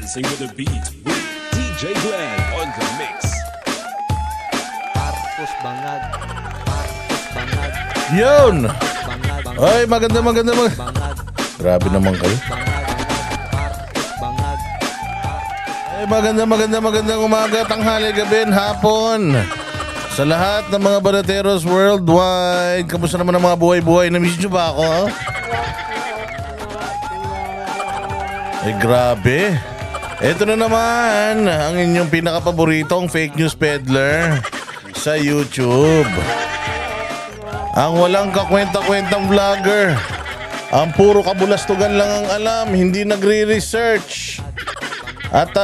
dancing with the beat with DJ Glenn on the mix. Marcos Bangag. Marcos Bangag. Yun! Bangag. Ay, maganda. Bangag. Grabe naman kayo. Marcos Bangag. Ay, magandang umaga, tanghali, gabi, hapon. Sa lahat ng mga barateros worldwide, kamusta naman ang mga buhay-buhay? Namiss nyo ba ako? Ay, grabe. Ito na naman ang inyong pinakapaboritong fake news peddler sa YouTube. Ang walang kakwenta-kwentang vlogger. Ang puro kabulastugan lang ang alam, hindi nagre-research. At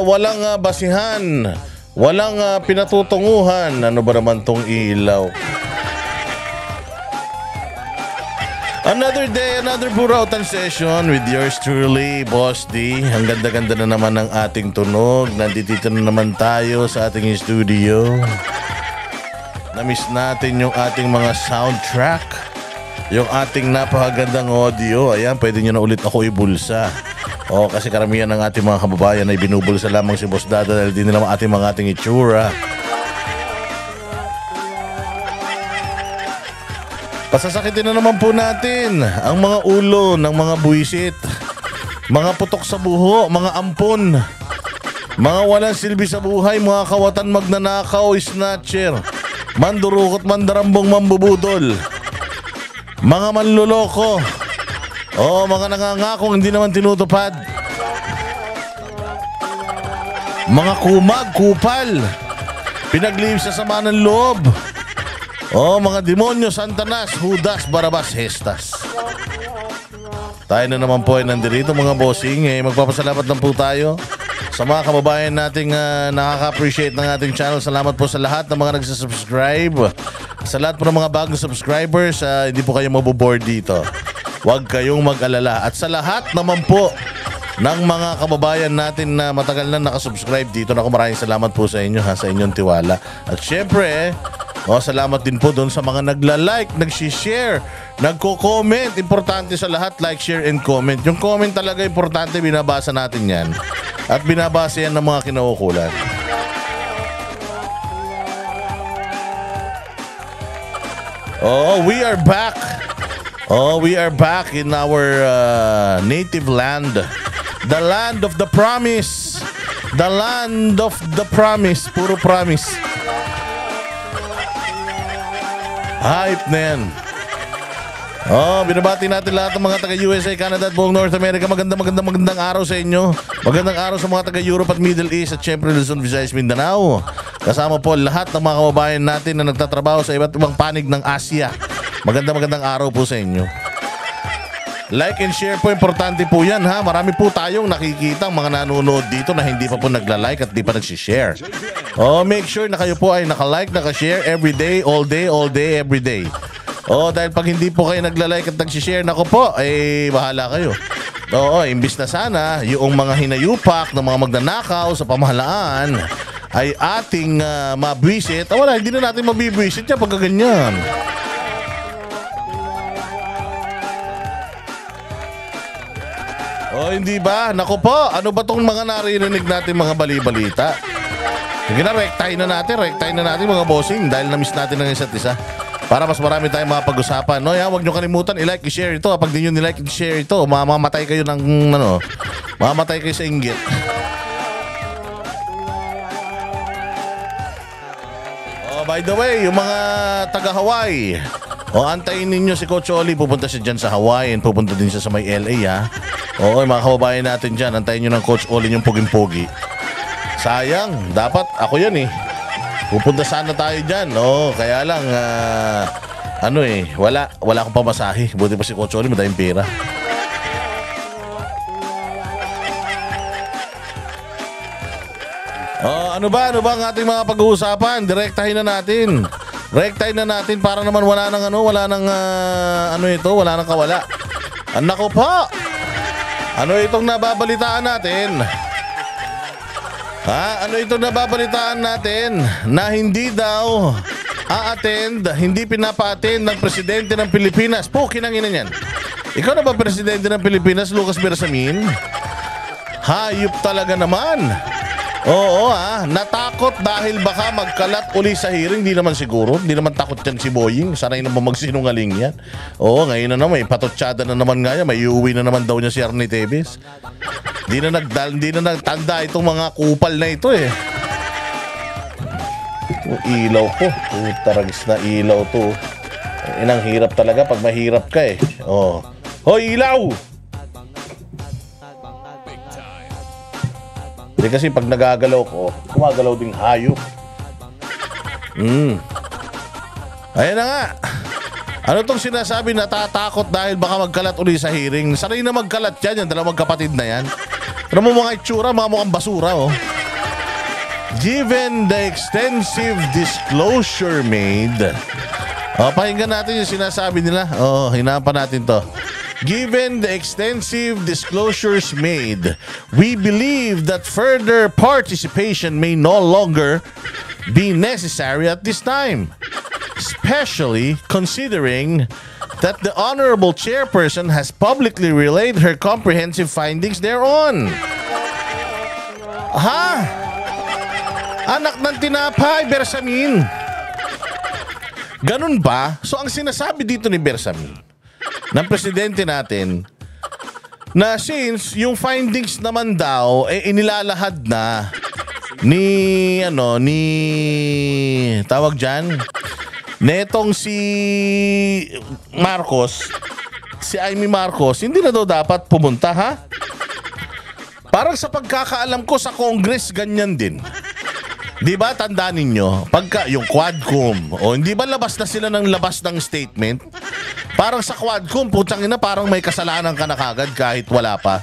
walang basihan, walang pinatutunguhan. Ano ba naman tong ilaw? Another day, another burautan session with yours truly, Boss D. Ang ganda-ganda na naman ng ating tunog. Nandito na naman tayo sa ating studio. Namiss natin yung ating mga soundtrack, yung ating napakagandang audio. Ayan, pwede nyo na ulit ako ibulsa. O, kasi karamihan ng ating mga kababayan ay binubulsa lamang si Boss Dada dahil di nila ating itsura. Pasasakitin na naman po natin ang mga ulo ng mga buwisit, mga putok sa buho, mga ampon, mga walang silbi sa buhay, mga kawatan magnanakaw, snatcher, mandurukot, mandarambong, mambubudol, mga manluloko, o mga nangangakong hindi naman tinutupad, mga kumag, kupal, pinaglihim sa sama ng loob, o mga demonyo, Santanas, Judas, Barabas, Hestas. Tayo na naman po ay nandito mga bossing. Magpapasalamat lang po tayo sa mga kababayan nating nakaka-appreciate ng ating channel. Salamat po sa lahat ng mga nagsasubscribe. Sa lahat po ng mga bagong subscribers, hindi po kayo maboboard dito. Huwag kayong mag-alala. At sa lahat naman po ng mga kababayan natin na matagal na nakasubscribe dito, naku, maraming salamat po sa inyo, sa inyong tiwala. At syempre, salamat din po doon sa mga nagla-like, nag-share, nagko-comment. Importante sa lahat, like, share, and comment. Yung comment talaga importante, binabasa natin yan. At binabasa yan ng mga kinaukulan. We are back. We are back in our native land. The land of the promise. The land of the promise. Puro promise. Hype na yan. Binabati natin lahat ng mga taga-USA, Canada at buong North America. Magandang araw sa inyo. Magandang araw sa mga taga-Europe at Middle East at syempre Luzon, Visayas, Mindanao. Kasama po lahat ng mga kababayan natin na nagtatrabaho sa iba't ibang panig ng Asia. Magandang araw po sa inyo. Like and share po, importante po yan ha. Marami po tayong nakikita mga nanonood dito na hindi pa po nagla-like at di pa nagsishare. Make sure na kayo po ay naka-like, naka-share every day, all day, every day. Dahil pag hindi po kayo nagla-like at nagsishare, nako po, bahala kayo. Imbis na sana yung mga hinayupak ng mga magnanakaw sa pamahalaan ay ating mabwisit. Wala, hindi na natin mabibwisit yan pagka ganyan. Hindi ba? Naku po, ano ba tong mga narinig natin mga bali-balita? Sige na, rektahin na natin mga bossing dahil na-miss natin ng isa't isa. Para mas marami tayong mga pag-usapan. Huwag nyo kalimutan, i-like, i-share ito. Pag di nyo ni-like, i-share ito, mamamatay kayo ng, mamamatay kayo sa inggit. By the way, yung mga taga-Hawaii, antayin ninyo si Coach Oli. Pupunta siya dyan sa Hawaii and pupunta din siya sa may LA ha. Mga kababayan natin dyan, antayin nyo ng Coach Oli yung puging-pugi. Sayang, dapat ako yan pupunta sana tayo dyan. Kaya lang wala akong pamasahe. Buti pa si Coach Oli, madaming pera. Ano ba ang ating mga pag-uusapan? Rektahin na natin para naman wala nang kawala. Nako po. Ano itong nababalitaan natin? Ano itong nababalitaan natin na hindi daw hindi pinapa-attend ng presidente ng Pilipinas? Kinangina niyan. Ikaw na ba presidente ng Pilipinas, Lucas Bersamin? Hayop talaga naman. Oo natakot dahil baka magkalat uli sa hearing. Di naman siguro, di naman takot yan si Boying. Sanay naman magsinungaling yan. Oo, ngayon na naman, may patotsyada na naman nga yan. May iuwi na naman daw niya si Arnie Tevez. Di na nagtanda itong mga kupal na ito eh. Ilaw ko. Taragis na ilaw to. Inang hirap talaga pag mahirap ka eh. Oh. Hoy, ilaw! Hindi kasi pag nagagalaw ko, gumagalaw ding hayop. Ayan na nga. Ano tong sinasabi natatakot dahil baka magkalat uli sa hearing? Sanay na magkalat yan, yung dalawang kapatid na yan. Ano mo mga itsura, mga mukhang basura oh. Given the extensive disclosure made. Pakinggan natin yung sinasabi nila. Hinapan natin to. Given the extensive disclosures made, we believe that further participation may no longer be necessary at this time, especially considering that the Honorable Chairperson has publicly relayed her comprehensive findings thereon. Anak ng tinapay, Bersamin. Ganun ba? So ang sinasabi dito ni Bersamin, ng presidente natin, na since yung findings naman daw inilalahad na ni tawag dyan, netong si Marcos, si Amy Marcos, hindi na daw dapat pumunta Parang sa pagkakaalam ko sa Congress ganyan din. Di ba tandaan ninyo, pagka yung Quadcom, hindi ba labas na sila ng labas ng statement? Parang sa Quadcom, putang ina, parang may kasalanan ka na kagad kahit wala pa.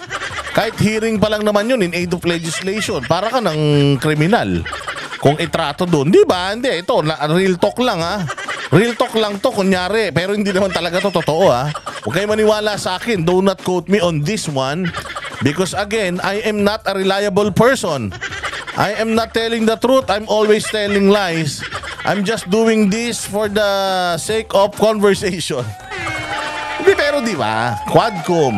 Kahit hearing pa lang naman yun in aid of legislation, para ka ng kriminal. Kung itrato doon, di ba? Hindi, ito, real talk lang Real talk lang to, kunyari. Pero hindi naman talaga to totoo Huwag kayo maniwala sa akin. Do not quote me on this one. Because again, I am not a reliable person. I am not telling the truth. I'm always telling lies. I'm just doing this for the sake of conversation. Hindi, pero di ba? Quadcom.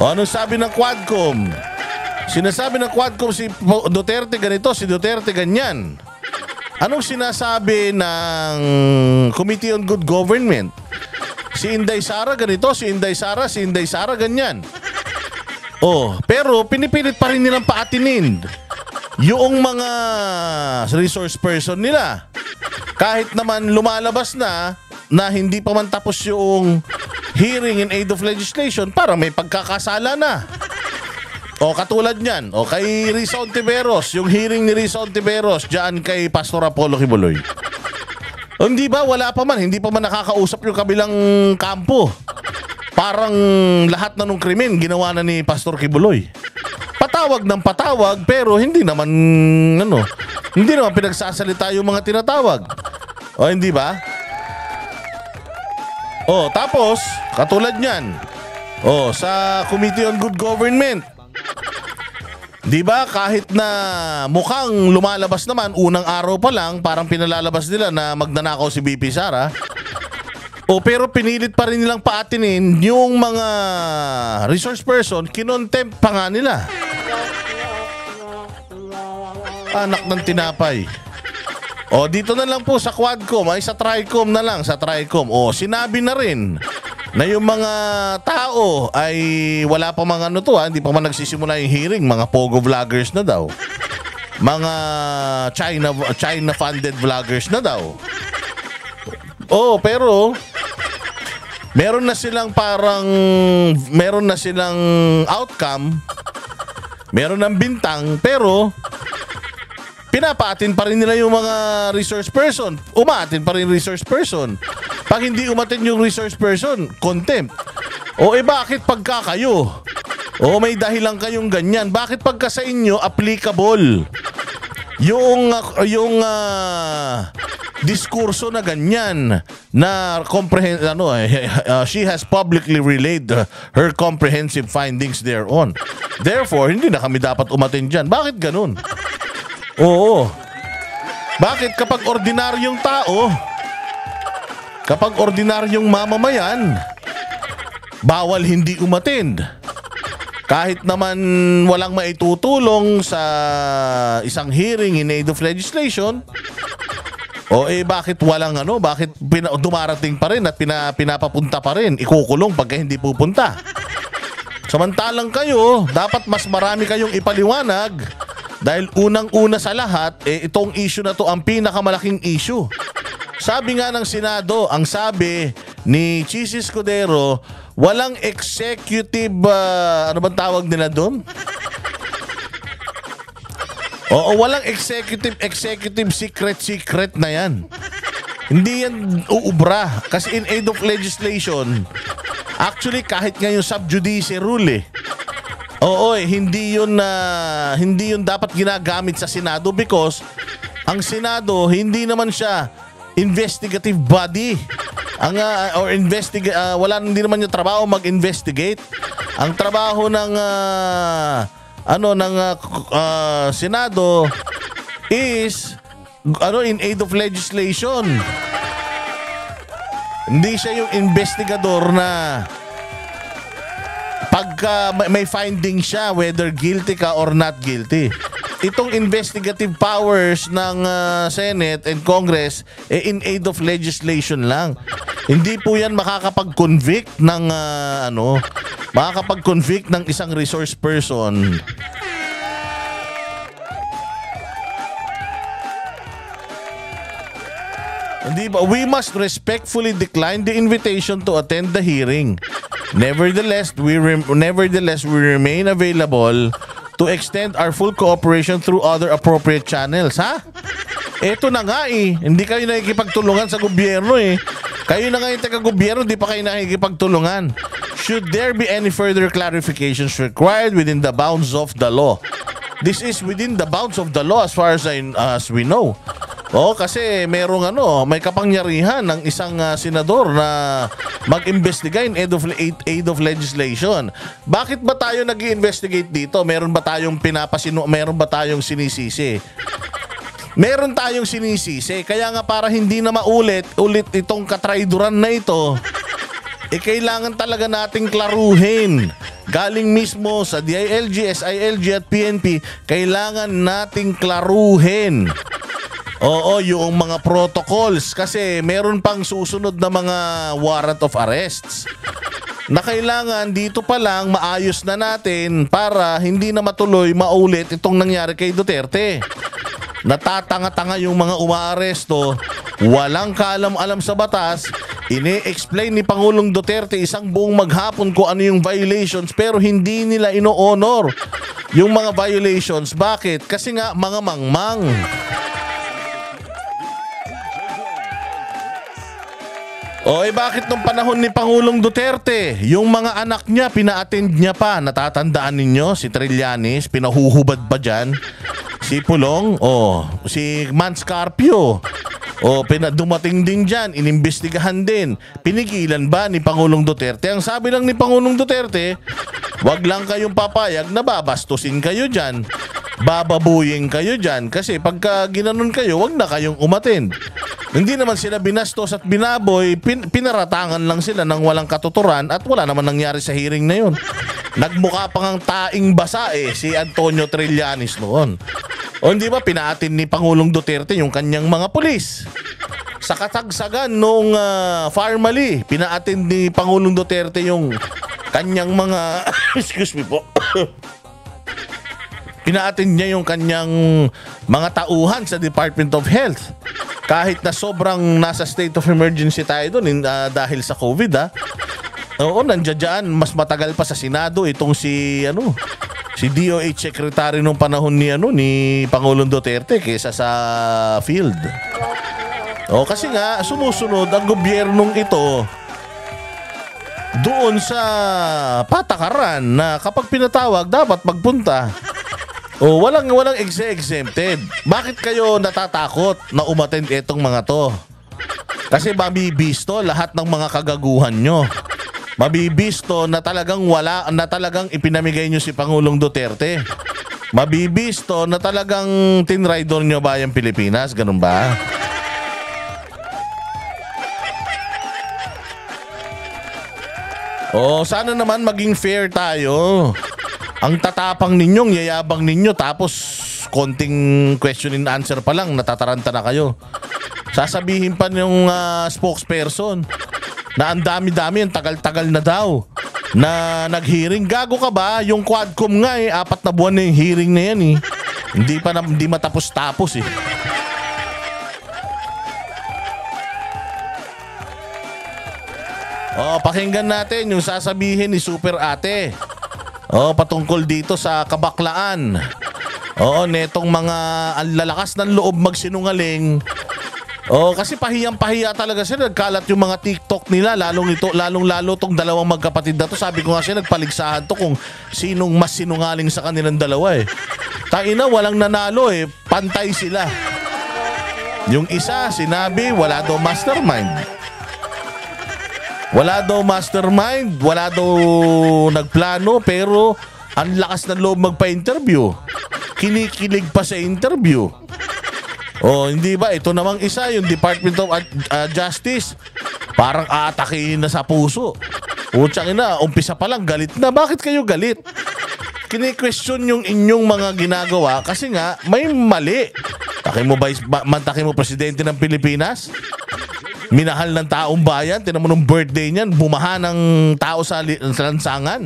Ano sabi ng Quadcom? Sinasabi ng Quadcom si Duterte ganito, si Duterte ganyan. Anong sinasabi ng Committee on Good Government? Si Inday Sara ganito, si Inday Sara ganyan. Pero pinipilit pa rin nilang paatinin yung mga resource person nila. Kahit naman lumalabas na hindi pa man tapos yung hearing in aid of legislation, parang may pagkakasala na. Katulad niyan, kay Risa Ontiveros, yung hearing ni Risa Ontiveros diyan kay Pastor Apollo Kibuloy. Hindi ba wala pa man, hindi pa man nakakausap yung kabilang kampo. Parang lahat na nung krimen ginawa na ni Pastor Kibuloy. Patawag ng patawag pero hindi naman pinagsasalita yung mga tinatawag. Hindi ba? Tapos katulad niyan. Sa Committee on Good Government. Di ba kahit na mukhang lumalabas naman unang araw pa lang, parang pinalalabas nila na magnanakaw si BP Sara. Pero pinilit pa rin nilang paatinin yung mga resource person, kinontempt pa nga nila. Anak ng tinapay. Dito na lang po sa Quadcom, sa Tricom na lang, sa Tricom. Sinabi na rin na yung mga tao ay wala pa mga hindi pa man nagsisimula yung hearing, mga pogo vloggers na daw. Mga China funded vloggers na daw. Pero meron na silang outcome, meron ng bintang, pero pinapaatin pa rin nila yung mga resource person. Umaatin pa rin resource person. Pag hindi umatin yung resource person, contempt. Bakit pagka kayo? May dahilan kayong ganyan. Bakit pagka sa inyo applicable yung diskurso na ganyan na she has publicly relayed her comprehensive findings thereon. Therefore, hindi na kami dapat umatin dyan. Bakit ganun? Bakit kapag ordinaryong tao, kapag ordinaryong mamamayan, bawal hindi umattend? kahit naman walang maitutulong sa isang hearing in aid of legislation, bakit walang bakit dumarating pa rin at pinapapunta pa rin, ikukulong pagka hindi pupunta. Samantalang kayo, dapat mas marami kayong ipaliwanag dahil unang-una sa lahat, itong issue na to ang pinakamalaking issue. Sabi nga ng Senado, ang sabi ni Chis Escudero, walang executive, ano bang tawag nila doon? Oo, walang executive secret na yan. Hindi yan uubra. Kasi in aid of legislation, actually kahit nga yung sub judice rule hindi yun dapat ginagamit sa Senado because ang Senado hindi naman siya investigative body. Hindi naman yung trabaho mag-investigate. Ang trabaho ng Senado is in aid of legislation. Hindi siya yung investigador na pagka may finding siya whether guilty ka or not guilty. Itong investigative powers ng Senate and Congress in aid of legislation lang. Hindi po yan makakapag-convict ng makakapag-convict ng isang resource person. Hindi ba? We must respectfully decline the invitation to attend the hearing. Nevertheless, we remain available to extend our full cooperation through other appropriate channels. Ha? Eto na nga hindi kayo nakikipagtulungan sa gobyerno Kayo na nga yung taga-gobyerno, di pa kayo nakikipagtulungan. Should there be any further clarifications required within the bounds of the law? This is within the bounds of the law as far as we know. Kasi merong may kapangyarihan ng isang senador na mag-imbestiga in aid of legislation. Bakit ba tayo nag-i-investigate dito? Meron ba tayong meron ba tayong sinisisi? Meron tayong sinisisi. Kaya nga para hindi na ulit itong katraiduran na ito, kailangan talaga nating klaruhin. Galing mismo sa DILG, SILG at PNP, kailangan nating klaruhin. Yung mga protocols kasi meron pang susunod na mga warrant of arrests na kailangan dito pa lang maayos na natin para hindi na maulit itong nangyari kay Duterte. Natatanga-tanga yung mga umaaresto, walang kaalam-alam sa batas, ini-explain ni Pangulong Duterte isang buong maghapon kung ano yung violations pero hindi nila ino-honor yung mga violations. Bakit? Kasi nga mga mangmang. Bakit nung panahon ni Pangulong Duterte, yung mga anak niya, pina-attend niya pa. Natatandaan ninyo, si Trillanes, pinahuhubad pa dyan. Si Pulong, si Manscarpio, dumating din dyan, inimbestigahan din. Pinigilan ba ni Pangulong Duterte? Ang sabi lang ni Pangulong Duterte, wag lang kayong papayag na babastusin kayo dyan. Bababuyin kayo dyan. Kasi pagka ginanon kayo, wag na kayong umattend. Hindi naman sila binastos at binaboy, pinaratangan lang sila ng walang katuturan at wala naman nangyari sa hearing na yun. Nagmukha pang ang taing basa si Antonio Trillanes noon. Hindi ba pinaatin ni Pangulong Duterte yung kanyang mga pulis? Sa katagsagan noong Farmally, pinaatin ni Pangulong Duterte yung kanyang mga excuse me po. Pinaatin niya yung kanyang mga tauhan sa Department of Health. Kahit na sobrang nasa state of emergency tayo doon dahil sa COVID nandiyan mas matagal pa sa Senado itong si DOH Secretary nung panahon ni Pangulong Duterte kaysa sa field. Kasi nga sumusunod ang gobyernong ito doon sa patakaran na kapag pinatawag dapat magpunta. Walang exempted. Bakit kayo natatakot na umattend itong mga to? Kasi mabibisto lahat ng mga kagaguhan nyo. Mabibisto na talagang ipinamigay nyo si Pangulong Duterte. Mabibisto na talagang tinraidor nyo bayang Pilipinas. Ganun ba? Sana naman maging fair tayo. Ang tatapang ninyong, yayabang ninyo, tapos konting question and answer pa lang, natataranta na kayo. Sasabihin pa yung spokesperson na ang dami-dami, ang tagal-tagal na daw na nag-hearing. Gago ka ba? Yung Quadcom nga 4 na buwan na yung hearing na yan Hindi matapos-tapos pakinggan natin yung sasabihin ni Super Ate. Patungkol dito sa kabaklaan. Netong mga ang lalakas ng loob magsinungaling. Kasi pahiyang-pahiya talaga sila. Nagkalat yung mga TikTok nila, lalong-lalo tong dalawang magkapatid na to. Sabi ko nga siya, nagpaligsahan to kung sinong mas sinungaling sa kanilang dalawa Taina, walang nanalo pantay sila. Yung isa, sinabi, wala daw mastermind. Wala daw mastermind, wala daw nagplano, pero ang lakas ng loob magpa-interview. Kinikilig pa sa interview. Hindi ba? Ito namang isa, yung Department of Justice, parang aatakihin na sa puso. Utsang ina, umpisa pa lang, galit na. Bakit kayo galit? Kini-question yung inyong mga ginagawa kasi nga, may mali. Mantakin mo presidente ng Pilipinas? Minahal ng taong bayan, tinan mo nung birthday niyan, bumaha ng tao sa lansangan.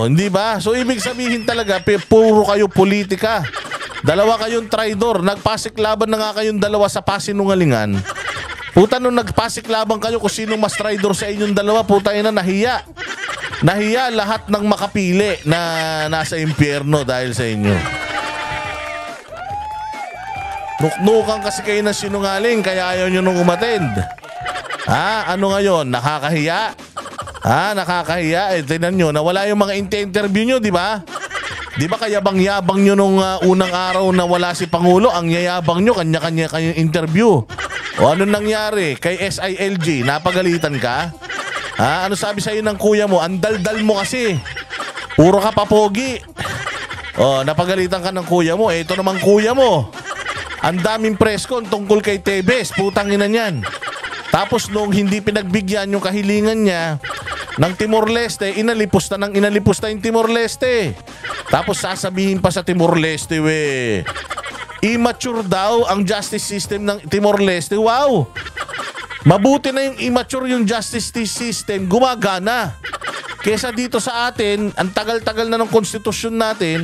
Hindi ba? So ibig sabihin talaga, puro kayo politika. Dalawa kayong traidor. Nagpasiklaban na nga kayong dalawa sa pasinungalingan. Puta, nung nagpasiklaban kayo kung sino mas traidor sa inyong dalawa, puta ina, nahiya. Nahiya lahat ng makapili na nasa impyerno dahil sa inyo. Nuknukan kasi kayo ng sinungaling kaya ayaw nyo nung umattend. Ano ngayon? Nakakahiya? Nakakahiya? Tingnan nyo, nawala yung mga interview nyo, di ba? Di ba kayabang-yabang nyo nung unang araw na wala si Pangulo? Ang yayabang nyo, kanya-kanya kayong interview. Anong nangyari? Kay SILG, napagalitan ka? Ano sabi sa'yo ng kuya mo? Ang daldal mo kasi. Puro ka papogi. Napagalitan ka ng kuya mo. Ito naman kuya mo. Ang daming press con tungkol kay Tebes, putang ina niyan. Tapos nung hindi pinagbigyan yung kahilingan niya ng Timor-Leste, inalipos na yung Timor-Leste. Tapos sasabihin pa sa Timor-Leste, immature daw ang justice system ng Timor-Leste. Wow! Mabuti na yung immature yung justice system, gumagana. Kesa dito sa atin, ang tagal-tagal na ng konstitusyon natin,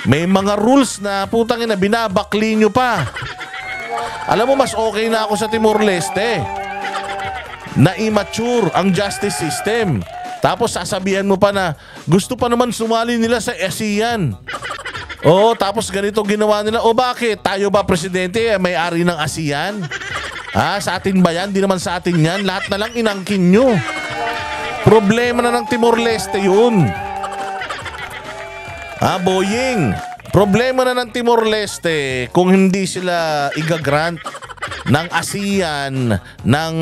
may mga rules na putang ina, binabakli nyo pa. Alam mo, mas okay na ako sa Timor-Leste na immature ang justice system. Tapos sasabihan mo pa na gusto pa naman sumali nila sa ASEAN. Tapos ganito ginawa nila. Bakit? Tayo ba presidente may-ari ng ASEAN? Sa atin ba yan? Di naman sa atin yan. Lahat na lang inangkin nyo. Problema na ng Timor-Leste yun. Boying, problema na ng Timor-Leste kung hindi sila igagrant ng ASEAN ng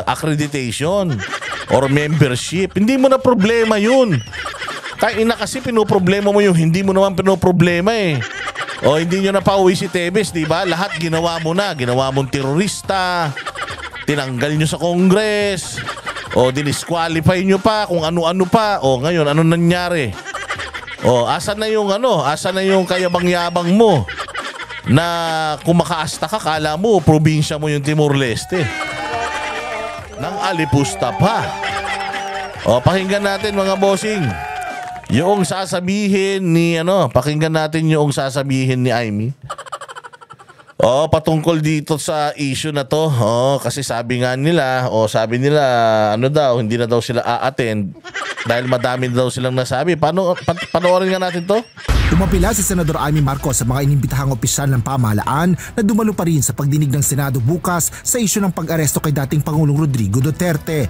accreditation or membership. Hindi mo na problema yun. Kaina kasi pinoproblema mo yung hindi mo naman pinoproblema hindi nyo na pauwi si Tebes, di ba? Lahat ginawa mo na. Ginawa mong terorista, tinanggal nyo sa Congress, dinisqualify nyo pa, kung ano-ano pa. Ngayon, ano nangyari? Asan na yung kayabang-yabang mo na kung makaasta ka, kala mo probinsya mo yung Timor-Leste. Nang alipusta pa. Pakinggan natin mga bossing. Yung sasabihin ni pakinggan natin yung sasabihin ni Aimee. Patungkol dito sa issue na to. Kasi sabi nila hindi na daw sila a-attend dahil madami daw silang nasabi. Panoorin nga natin to. Umapila si Senador Aimee Marcos sa mga inimbitahang opisyal ng pamahalaan na dumalo pa rin sa pagdinig ng Senado bukas sa issue ng pag-aresto kay dating Pangulong Rodrigo Duterte.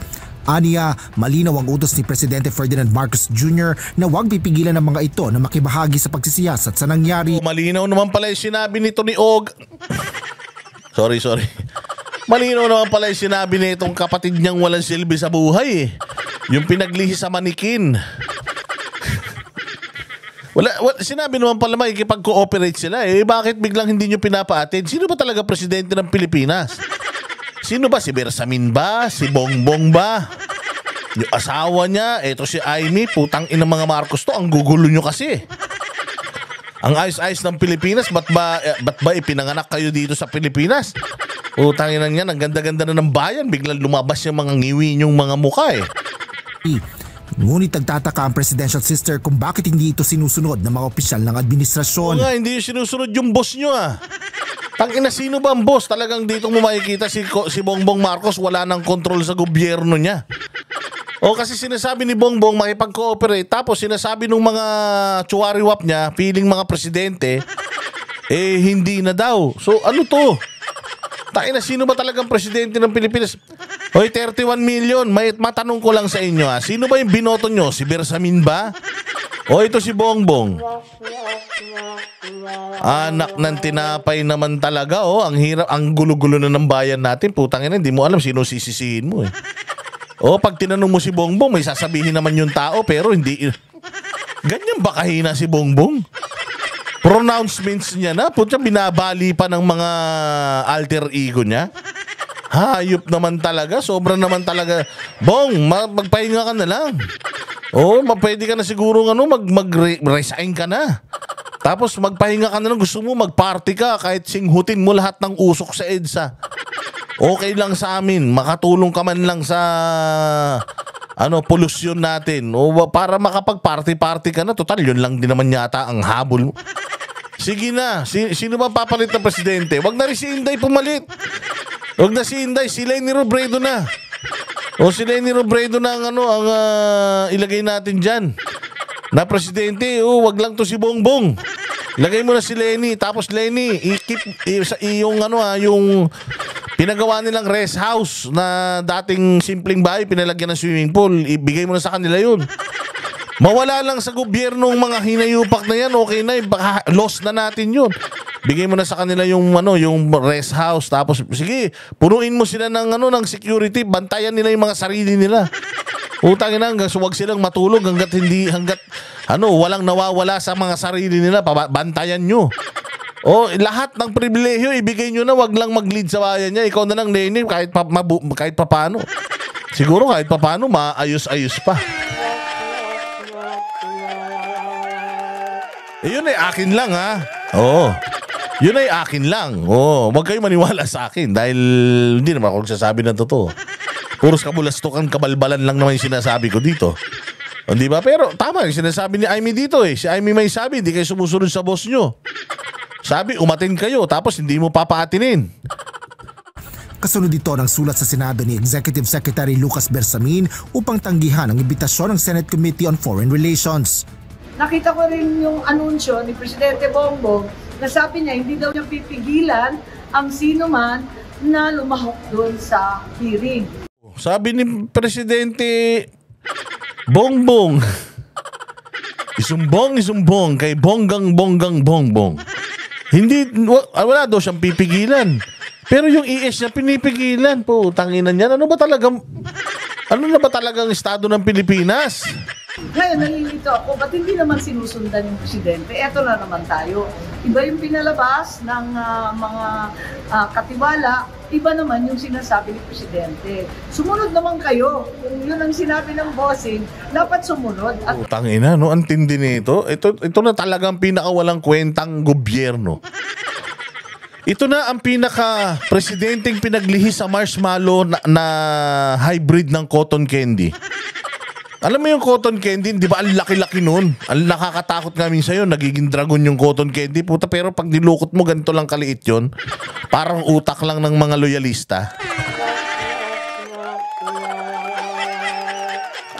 Aniya, malinaw ang utos ni Presidente Ferdinand Marcos Jr. na huwag pipigilan ng mga ito na makibahagi sa pagsisiyasat sa nangyari. Malinaw naman pala yung sinabi nito ni Og. Sorry. Malinaw naman pala yung sinabi nitong kapatid niyang walang silbi sa buhay. Yung pinaglihi sa manikin. Sinabi naman pala makikipag-cooperate sila bakit biglang hindi nyo pinapa-attend? Sino ba talaga presidente ng Pilipinas? Sino ba? Si Bersamin ba? Si Bongbong ba? Yung asawa niya, eto si Amy, putang ina mga Marcos to, ang gugulo nyo kasi. Ang ayos-ayos ng Pilipinas, ba't ba ipinanganak kayo dito sa Pilipinas? Putang ina yan, ang ganda-ganda na ng bayan, biglang lumabas yung mga ngiwi yung mga mukha eh. Ngunit nagtataka ang presidential sister kung bakit hindi ito sinusunod ng mga opisyal ng administrasyon. Oo nga, hindi yung sinusunod yung boss nyo ah. Tangina, sino ba ang boss? Talagang dito mo makikita si Bongbong Marcos wala nang kontrol sa gobyerno niya. O kasi sinasabi ni Bongbong makipag-cooperate, tapos sinasabi nung mga tsuwariwap niya, feeling mga presidente, eh hindi na daw. So ano to? Tangina, sino ba talagang presidente ng Pilipinas? Hoy, 31 million, may matanong ko lang sa inyo ha. Sino ba yung binoto nyo? Si Bersamin ba? O ito si Bongbong? Anak ng tinapay naman talaga, oh. Ang hirap, ang gulo-gulo na ng bayan natin. Putang ina, hindi mo alam sino sisisihin mo eh. O pag tinanong mo si Bongbong, may sasabihin naman yung tao pero hindi. Ganyan ba kahina si Bongbong? Pronouncements niya na, putya binabali pa ng mga alter ego niya. Hayop naman talaga, sobra naman talaga. Bong, magpahinga ka na lang. Oo, pwede ka na siguro mag-resign ka na. Tapos magpahinga ka na lang, gusto mo magparty ka kahit singhutin mo lahat ng usok sa EDSA. Okay lang sa amin, makatulong ka man lang sa polusyon natin. O para makapag-party-party ka na, total yun lang din naman yata ang habol mo. Sige na, sino ba papalit na presidente? Wag na rin si Inday pumalit. Wag na si Inday, si Leni Robredo na. O si Leni Robredo na ang ilagay natin dyan. Na presidente, wag lang to si Bongbong. Lagay mo na si Leni, tapos Leni, yung pinagawa nilang rest house na dating simpleng bahay, pinalagyan ng swimming pool, ibigay mo na sa kanila yun. Mawala lang sa gobyerno ng mga hinayupak na yan, okay na, loss na natin yun. Bigay mo na sa kanila yung rest house, tapos sige, punuin mo sila ng security, bantayan nila yung mga sarili nila. Utangin na, hanggang huwag silang matulog hanggat walang nawawala sa mga sarili nila, bantayan nyo. O lahat ng pribilehyo ibigay nyo na, wag lang mag-lead sa bayan niya. Ikaw na lang, Lenny, kahit paano. Siguro kahit paano maayos-ayos pa. Yun ay akin lang ha. Oo. Yun ay akin lang. Oo, wag kayo maniwala sa akin dahil hindi naman ako nagsasabi ng totoo. Puros kabulastukan, kabalbalan lang naman yung sinasabi ko dito. O, di ba? Pero tama yung sinasabi ni Amy dito eh. Si Amy may sabi, hindi kayo sumusunod sa boss nyo. Sabi, umatin kayo tapos hindi mo papaatinin. Kasunod ito ng sulat sa Senado ni Executive Secretary Lucas Bersamin upang tanggihan ang imbitasyon ng Senate Committee on Foreign Relations. Nakita ko rin yung anunsyo ni Presidente Bongbong na sabi niya hindi daw niya pipigilan ang sino man na lumahok doon sa hearing. Sabi ni Presidente Bongbong, isumbong kay Bongbong. Hindi, wala daw siyang pipigilan. Pero yung ES niya pinipigilan. Tanginan niyan. Ano na ba talagang estado ng Pilipinas? Ngayon, nalilito ako, ba't hindi naman sinusundan yung presidente? Eto na naman tayo. Iba yung pinalabas ng mga katiwala, iba naman yung sinasabi ni presidente. Sumunod naman kayo. Kung yun ang sinabi ng bossing, dapat sumunod. At Tangina, no? Ang tindi nito. Ito na talagang pinakawalang kwentang gobyerno. Ito na ang pinaka-presidenteng pinaglihis sa marshmallow na hybrid ng cotton candy. Alam mo yung cotton candy, di ba ang laki-laki nun? Ang nakakatakot nga minsan yun, nagiging dragon yung cotton candy. Puta, pero pag nilukot mo, ganito lang kaliit yun. Parang utak lang ng mga loyalista.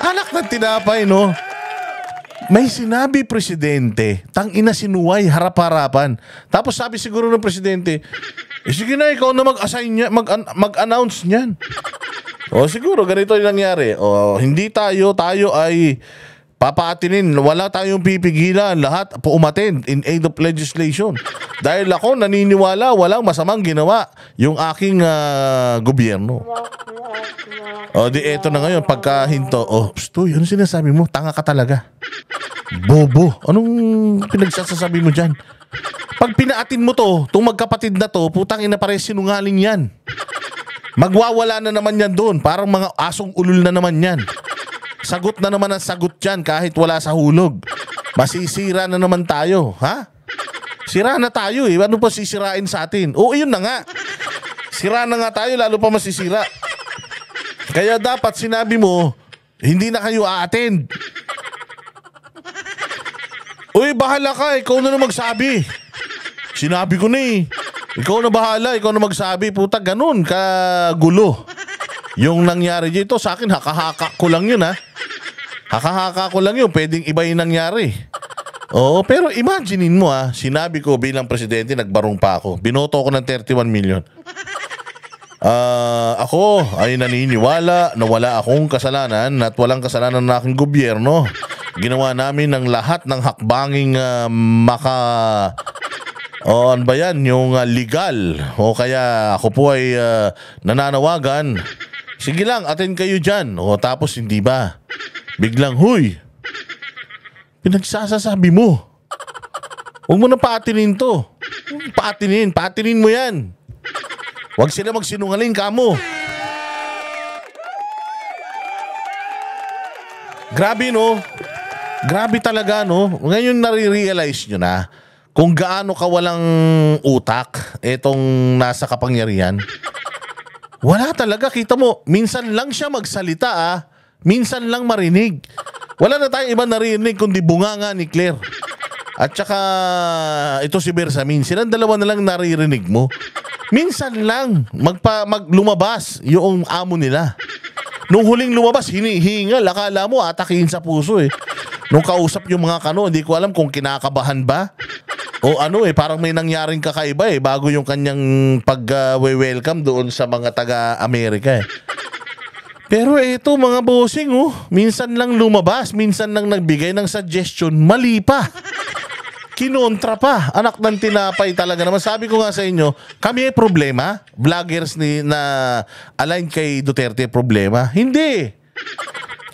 Anak ng tinapay, no? May sinabi presidente, tangina sinuway, harap-harapan. Tapos sabi siguro ng presidente, sige na, ikaw na mag-assign niya, mag-announce niyan. O siguro ganito yung nangyari. O hindi tayo ay papaatinin. Wala tayong pipigilan. Lahat umattend in aid of legislation. Dahil ako naniniwala walang masamang ginawa yung aking gobyerno. O di eto na ngayon pagkahinto. Ano sinasabi mo? Tanga ka talaga. Bobo. Anong pinagsasasabi mo dyan? Pag pinaatin mo to, itong magkapatid na to, putang ina pares sinungaling yan. Magwawala na naman yan doon. Parang mga asong ulul na naman yan. Sagot na naman ang sagot dyan kahit wala sa hulog. Masisira na naman tayo, ha? Sira na tayo eh. Ano pa sisirain sa atin? Oo, yun na nga. Sira na nga tayo, lalo pa masisira. Kaya dapat sinabi mo, hindi na kayo a-attend. Uy, bahala ka. Ikaw na magsabi. Sinabi ko na eh. Ikaw na bahala. Ikaw na magsabi. Puta, ganun kagulo. Yung nangyari dito sa akin, haka-haka ko lang yun ha. Haka-haka ko lang yun. Pwedeng iba yung nangyari. Oo, pero imaginein mo ha. Sinabi ko bilang presidente, nagbarong pa ako. Binoto ko ng 31 million. Ako ay naniniwala na wala akong kasalanan at walang kasalanan ng aking gobyerno. Ginawa namin ng lahat ng hakbanging ano ba yan? Yung legal. O kaya ako po ay nananawagan. Sige lang, attend kayo dyan. O tapos hindi ba? Biglang, huy, pinagsasasabi mo. Huwag mo na paatinin to. Paatinin mo yan. Huwag sila magsinungaling kamo. Grabe no. Grabe talaga no. Ngayon nare-realize nyo na kung gaano ka walang utak etong nasa kapangyarihan. Wala talaga, kita mo, minsan lang siya magsalita minsan lang marinig. Wala na tayong iba narinig kundi bunganga ni Claire. At saka ito si Bersamin, silang dalawa na lang naririnig mo. Minsan lang lumabas yung amo nila. Nung huling lumabas, hinihingal, akala mo atakihin sa puso eh. Nung kausap yung mga kano, hindi ko alam kung kinakabahan ba o ano eh, parang may nangyaring kakaiba eh bago yung kanyang pag-welcome doon sa mga taga-Amerika eh. Pero ito mga bossing minsan lang lumabas, minsan lang nagbigay ng suggestion, mali pa. Kinontra pa. Anak ng tinapay talaga naman. Sabi ko nga sa inyo, kami problema. Vloggers na aligned kay Duterte problema. Hindi.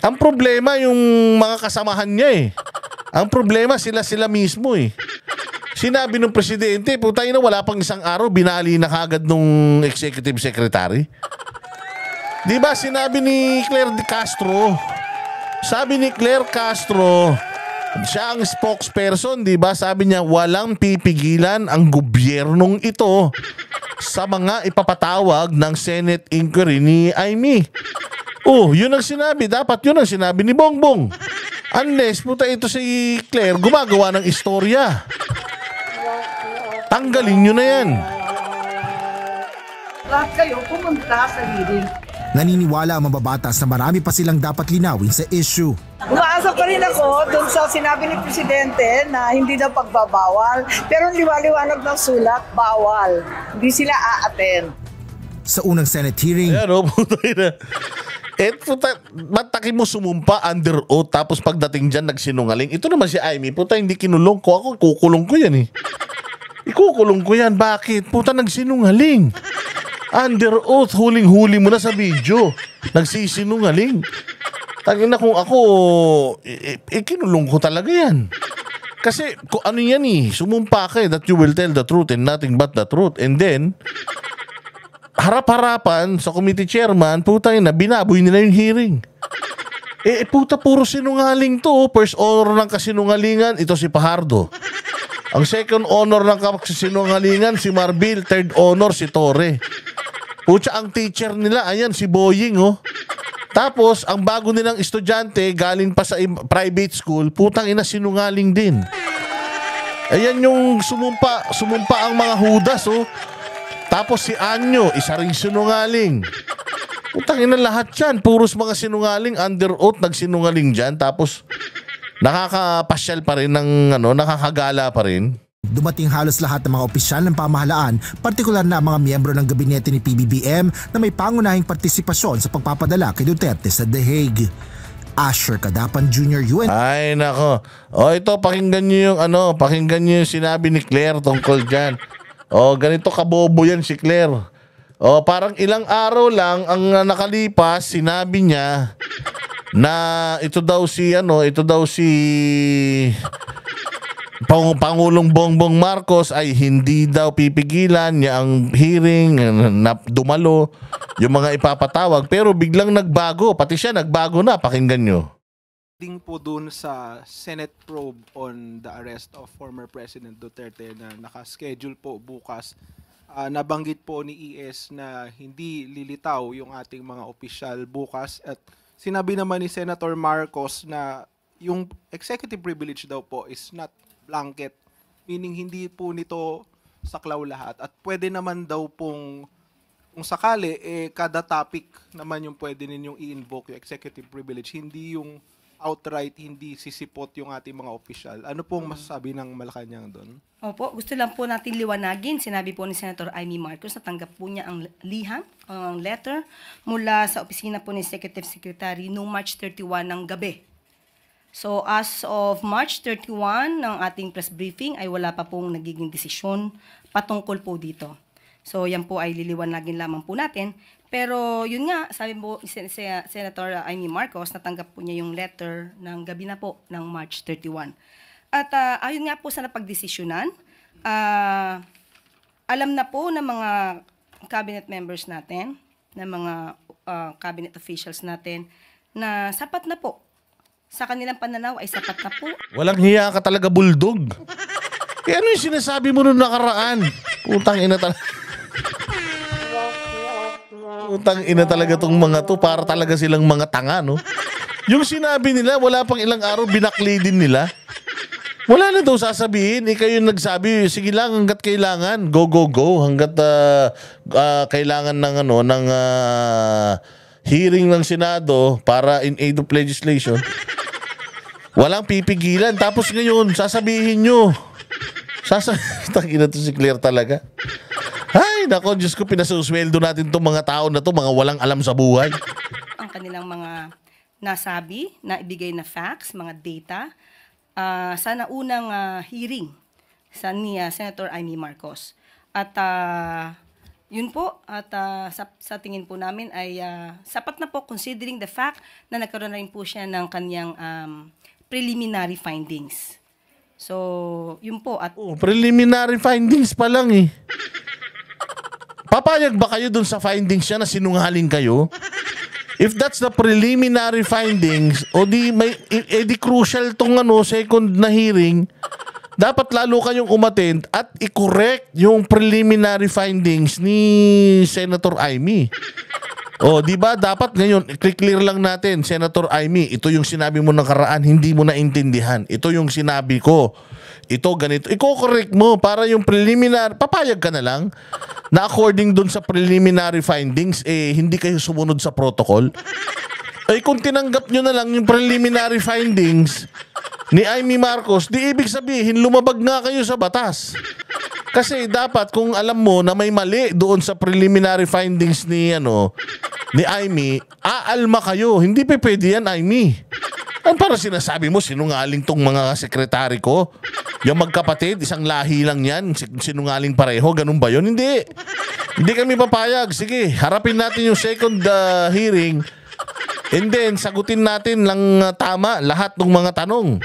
Ang problema yung mga kasamahan niya eh. Ang problema sila mismo eh. Sinabi ng presidente, putay na wala pang isang araw, binali na kagad nung executive secretary. Di ba sinabi ni Claire Castro? Sabi ni Claire Castro, siya ang spokesperson, di ba? Sabi niya, walang pipigilan ang gobyernong ito sa mga ipapatawag ng Senate inquiry ni Amy. Oh, yun ang sinabi. Dapat yun ang sinabi ni Bongbong. Unless, puta ito si Claire, gumagawa ng istorya. Tanggalin nyo na yan. Lahat kayo pumunta sa hearing. Naniniwala ang mababatas na marami pa silang dapat linawin sa issue. Umaasa pa rin ako dun sa sinabi ni Presidente na hindi na pagbabawal. Pero liwaliwanag ng sulat, bawal. Hindi sila a-attend. Sa unang Senate hearing, Ayan putay na. Puta, matakin mo sumumpa under oath tapos pagdating dyan nagsinungaling. Ito naman si Amy, puta hindi kinulong ko. Ako kukulong ko yan eh. Ikukulong ko yan. Bakit? Puta nagsinungaling. Under oath, huling-huli mo na sa video. Nagsisinungaling. Tangin na kung ako, kinulong ko talaga yan. Kasi kung ano yan eh, sumumpa ka that you will tell the truth and nothing but the truth. And then, harap-harapan sa committee chairman, puta na, binaboy nila yung hearing. Puta, puro sinungaling to. First honor ng kasinungalingan, ito si Pajardo. Ang second honor ng kasinungalingan, si Marbil. Third honor, si Torre. Pucha, ang teacher nila, ayan, si Boying, Tapos, ang bago nilang estudyante, galing pa sa private school, putang ina, sinungaling din. Ayan yung sumumpa ang mga Judas, Tapos si Anyo, isa ring sinungaling. Putang ina, lahat yan. Puros mga sinungaling, under oath, nagsinungaling dyan. Tapos, nakakapasyal pa rin ng, nakakagala pa rin. dumating halos lahat ng mga opisyal ng pamahalaan, partikular na ang mga miyembro ng gabinete ni PBBM na may pangunahing partisipasyon sa pagpapadala kay Duterte sa The Hague. Asher Cadapan Jr. UN. Ay nako. Ito pakinggan niyo yung pakinggan niyo yung sinabi ni Claire tungkol diyan. Ganito kabobo yan si Claire. Parang ilang araw lang ang nakalipas, sinabi niya na ito daw si Pangulong Bongbong Marcos ay hindi daw pipigilan niya ang hearing na dumalo yung mga ipapatawag, pero biglang nagbago, pati siya nagbago na. Pakinggan nyo. Ding po dun sa Senate probe on the arrest of former President Duterte na naka-schedule po bukas. Nabanggit po ni ES na hindi lilitaw yung ating mga opisyal bukas, at sinabi naman ni Senator Marcos na yung executive privilege daw po is not blanket, meaning hindi po nito saklaw lahat, at pwede naman daw pong kung sakali kada topic naman yung pwede ninyong i-invoke yung executive privilege, hindi yung outright hindi sisipot yung ating mga opisyal. Ano pong masasabi ng Malacanang doon? Opo, gusto lang po natin liwanagin. Sinabi po ni Senator Amy Marcos na tanggap po niya ang liham, ang letter mula sa opisina po ni Executive Secretary noong March 31 ng gabi. So as of March 31 ng ating press briefing ay wala pa pong nagiging desisyon patungkol po dito. So yan po ay liliwanagin lamang po natin. Pero yun nga, sabi po Senator Amy Marcos, natanggap po niya yung letter ng gabi na po ng March 31. At ayon nga po sa napagdesisyonan, alam na po ng mga cabinet members natin, ng mga cabinet officials natin, na sapat na po. Sa kanilang pananaw ay sapat na po. Walang hiya ka talaga, bulldog. Eh ano yung sinasabi mo nung nakaraan? Putang ina talaga. Putang ina talaga tong mga to, para talaga silang mga tanga, no? Yung sinabi nila, wala pang ilang araw, binakli din nila. Wala na daw sasabihin. Kayo yung nagsabi, sige lang hanggat kailangan. Go, go, go. Hanggat kailangan ng, ng hearing ng Senado para in aid of legislation. Walang pipigilan. Tapos ngayon, sasabihin nyo. Tangina to si Claire talaga. Ay, nako, Diyos ko, pinasusweldo natin itong mga tao na to, mga walang alam sa buhay. Ang kanilang mga nasabi, na ibigay na facts, mga data, sa naunang hearing sa ni Senator Amy Marcos. At yun po, at sa tingin po namin ay sapat na po considering the fact na nagkaroon na rin po siya ng kanyang preliminary findings. So, yun po. At preliminary findings pa lang eh. Papayag ba kayo dun sa findings niya na sinungaling kayo? If that's the preliminary findings, o di crucial tong second na hearing, dapat lalo kayong umattend at i-correct yung preliminary findings ni Senator Amy. O, di ba dapat ngayon i-clear lang natin, Senator Amy, ito yung sinabi mo nakaraan, hindi mo naintindihan. Ito yung sinabi ko. Ito ganito. Iko-correct mo para yung preliminary, papayag ka na lang na according dun sa preliminary findings, hindi kayo sumunod sa protocol. Kung tinanggap nyo na lang yung preliminary findings ni Amy Marcos, di ibig sabihin, lumabag nga kayo sa batas. Kasi dapat kung alam mo na may mali doon sa preliminary findings ni Amy, aalma kayo. Hindi pa pwede yan, Amy. Ang para sinasabi mo, sinungaling tong mga sekretary ko. Yung magkapatid, isang lahi lang yan. Sinungaling pareho, ganun ba yun? Hindi. Hindi kami papayag. Sige, harapin natin yung second hearing. And then, sagutin natin lang tama lahat ng mga tanong.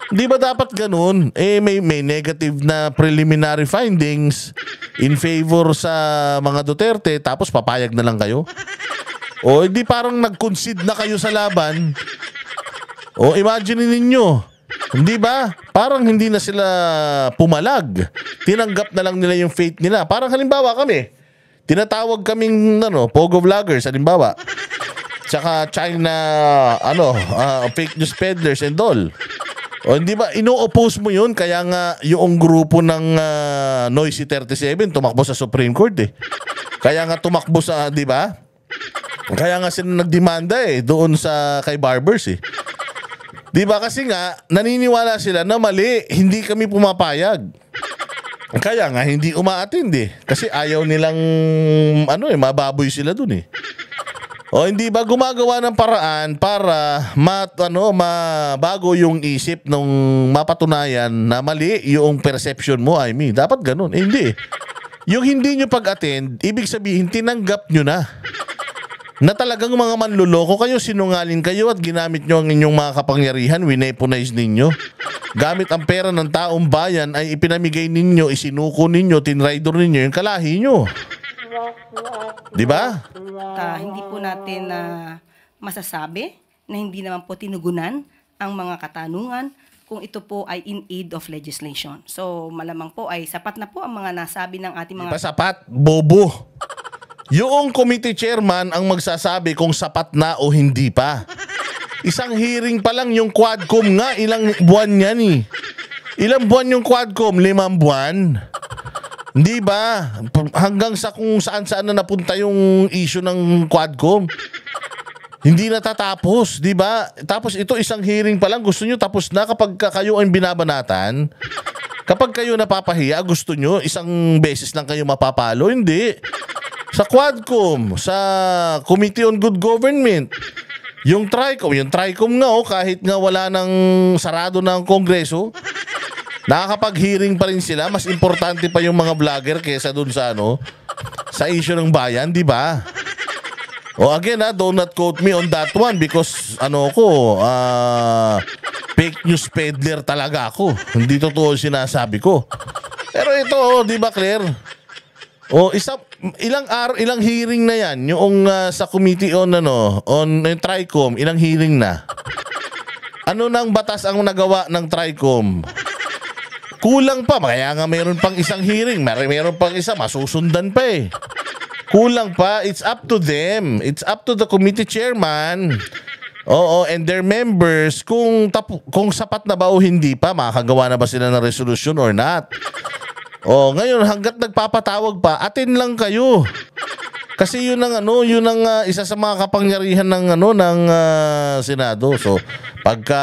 Di ba dapat ganun? May negative na preliminary findings in favor sa mga Duterte, tapos papayag na lang kayo? O, hindi parang nag-concede na kayo sa laban. O, imagine ninyo, hindi ba? Parang hindi na sila pumalag. Tinanggap na lang nila yung fate nila. Parang halimbawa kami, tinatawag kaming Pogo vloggers, halimbawa. Tsaka China, fake news peddlers and all. O, hindi ba, ino-oppose mo yun? Kaya nga yung grupo ng Noisy 37 tumakbo sa Supreme Court eh. Kaya nga tumakbo sa, di ba? Kaya nga sila nagdemanda doon sa kay Barbers eh. Di ba kasi nga, naniniwala sila na mali, hindi kami pumapayag. Kaya nga, hindi umaattend eh. Kasi ayaw nilang, mababoy sila dun eh. O hindi ba gumagawa ng paraan para mabago yung isip nung mapatunayan na mali yung perception mo, Amy. Dapat ganun. Hindi. Yung hindi nyo pag-attend, ibig sabihin, tinanggap nyo na na talagang mga manluloko kayo, sinungaling kayo at ginamit nyo ang inyong mga kapangyarihan, wineponize ninyo. Gamit ang pera ng taong bayan ay ipinamigay ninyo, isinuko ninyo, tinraidor ninyo yung kalahi nyo. Di ba? Hindi po natin masasabi na hindi naman po tinugunan ang mga katanungan kung ito po ay in aid of legislation. So malamang po ay sapat na po ang mga nasabi ng ating Di mga... ba sapat? Bobo. Yung committee chairman ang magsasabi kung sapat na o hindi pa. Isang hearing pa lang yung Quadcom nga, ilang buwan yan eh. Ilang buwan yung Quadcom? 5 buwan. Hindi ba? Hanggang sa kung saan-saan na napunta yung issue ng Quadcom. Hindi natatapos, di ba? Tapos ito isang hearing pa lang, gusto nyo tapos na kapag kayo ang binabanatan. Kapag kayo napapahiya, gusto nyo isang beses lang kayo mapapalo? Hindi. Sa Quadcom, sa Committee on Good Government, yung TRICOM nga kahit nga wala nang sarado ng Kongreso, nakakapag-hearing pa rin sila. Mas importante pa yung mga vlogger kesa dun sa sa issue ng bayan, di ba? O again do not quote me on that one because fake news peddler talaga ako. Hindi totoo sinasabi ko. Pero ito, di ba Claire? Ilang hearing na yan yung sa committee on TRICOM, ilang hearing na. Ano nang batas ang nagawa ng TRICOM? Kulang pa, kaya nga mayroon pang isang hearing, mayroon pang isa, masusundan pa eh. Kulang pa, it's up to them. It's up to the committee chairman. Oo, and their members kung sapat na ba o hindi pa, makakagawa na ba sila ng resolution or not. Ngayon hangga't nagpapatawag pa, atin lang kayo. Kasi yun ang isa sa mga kapangyarihan ng Senado. So, pagka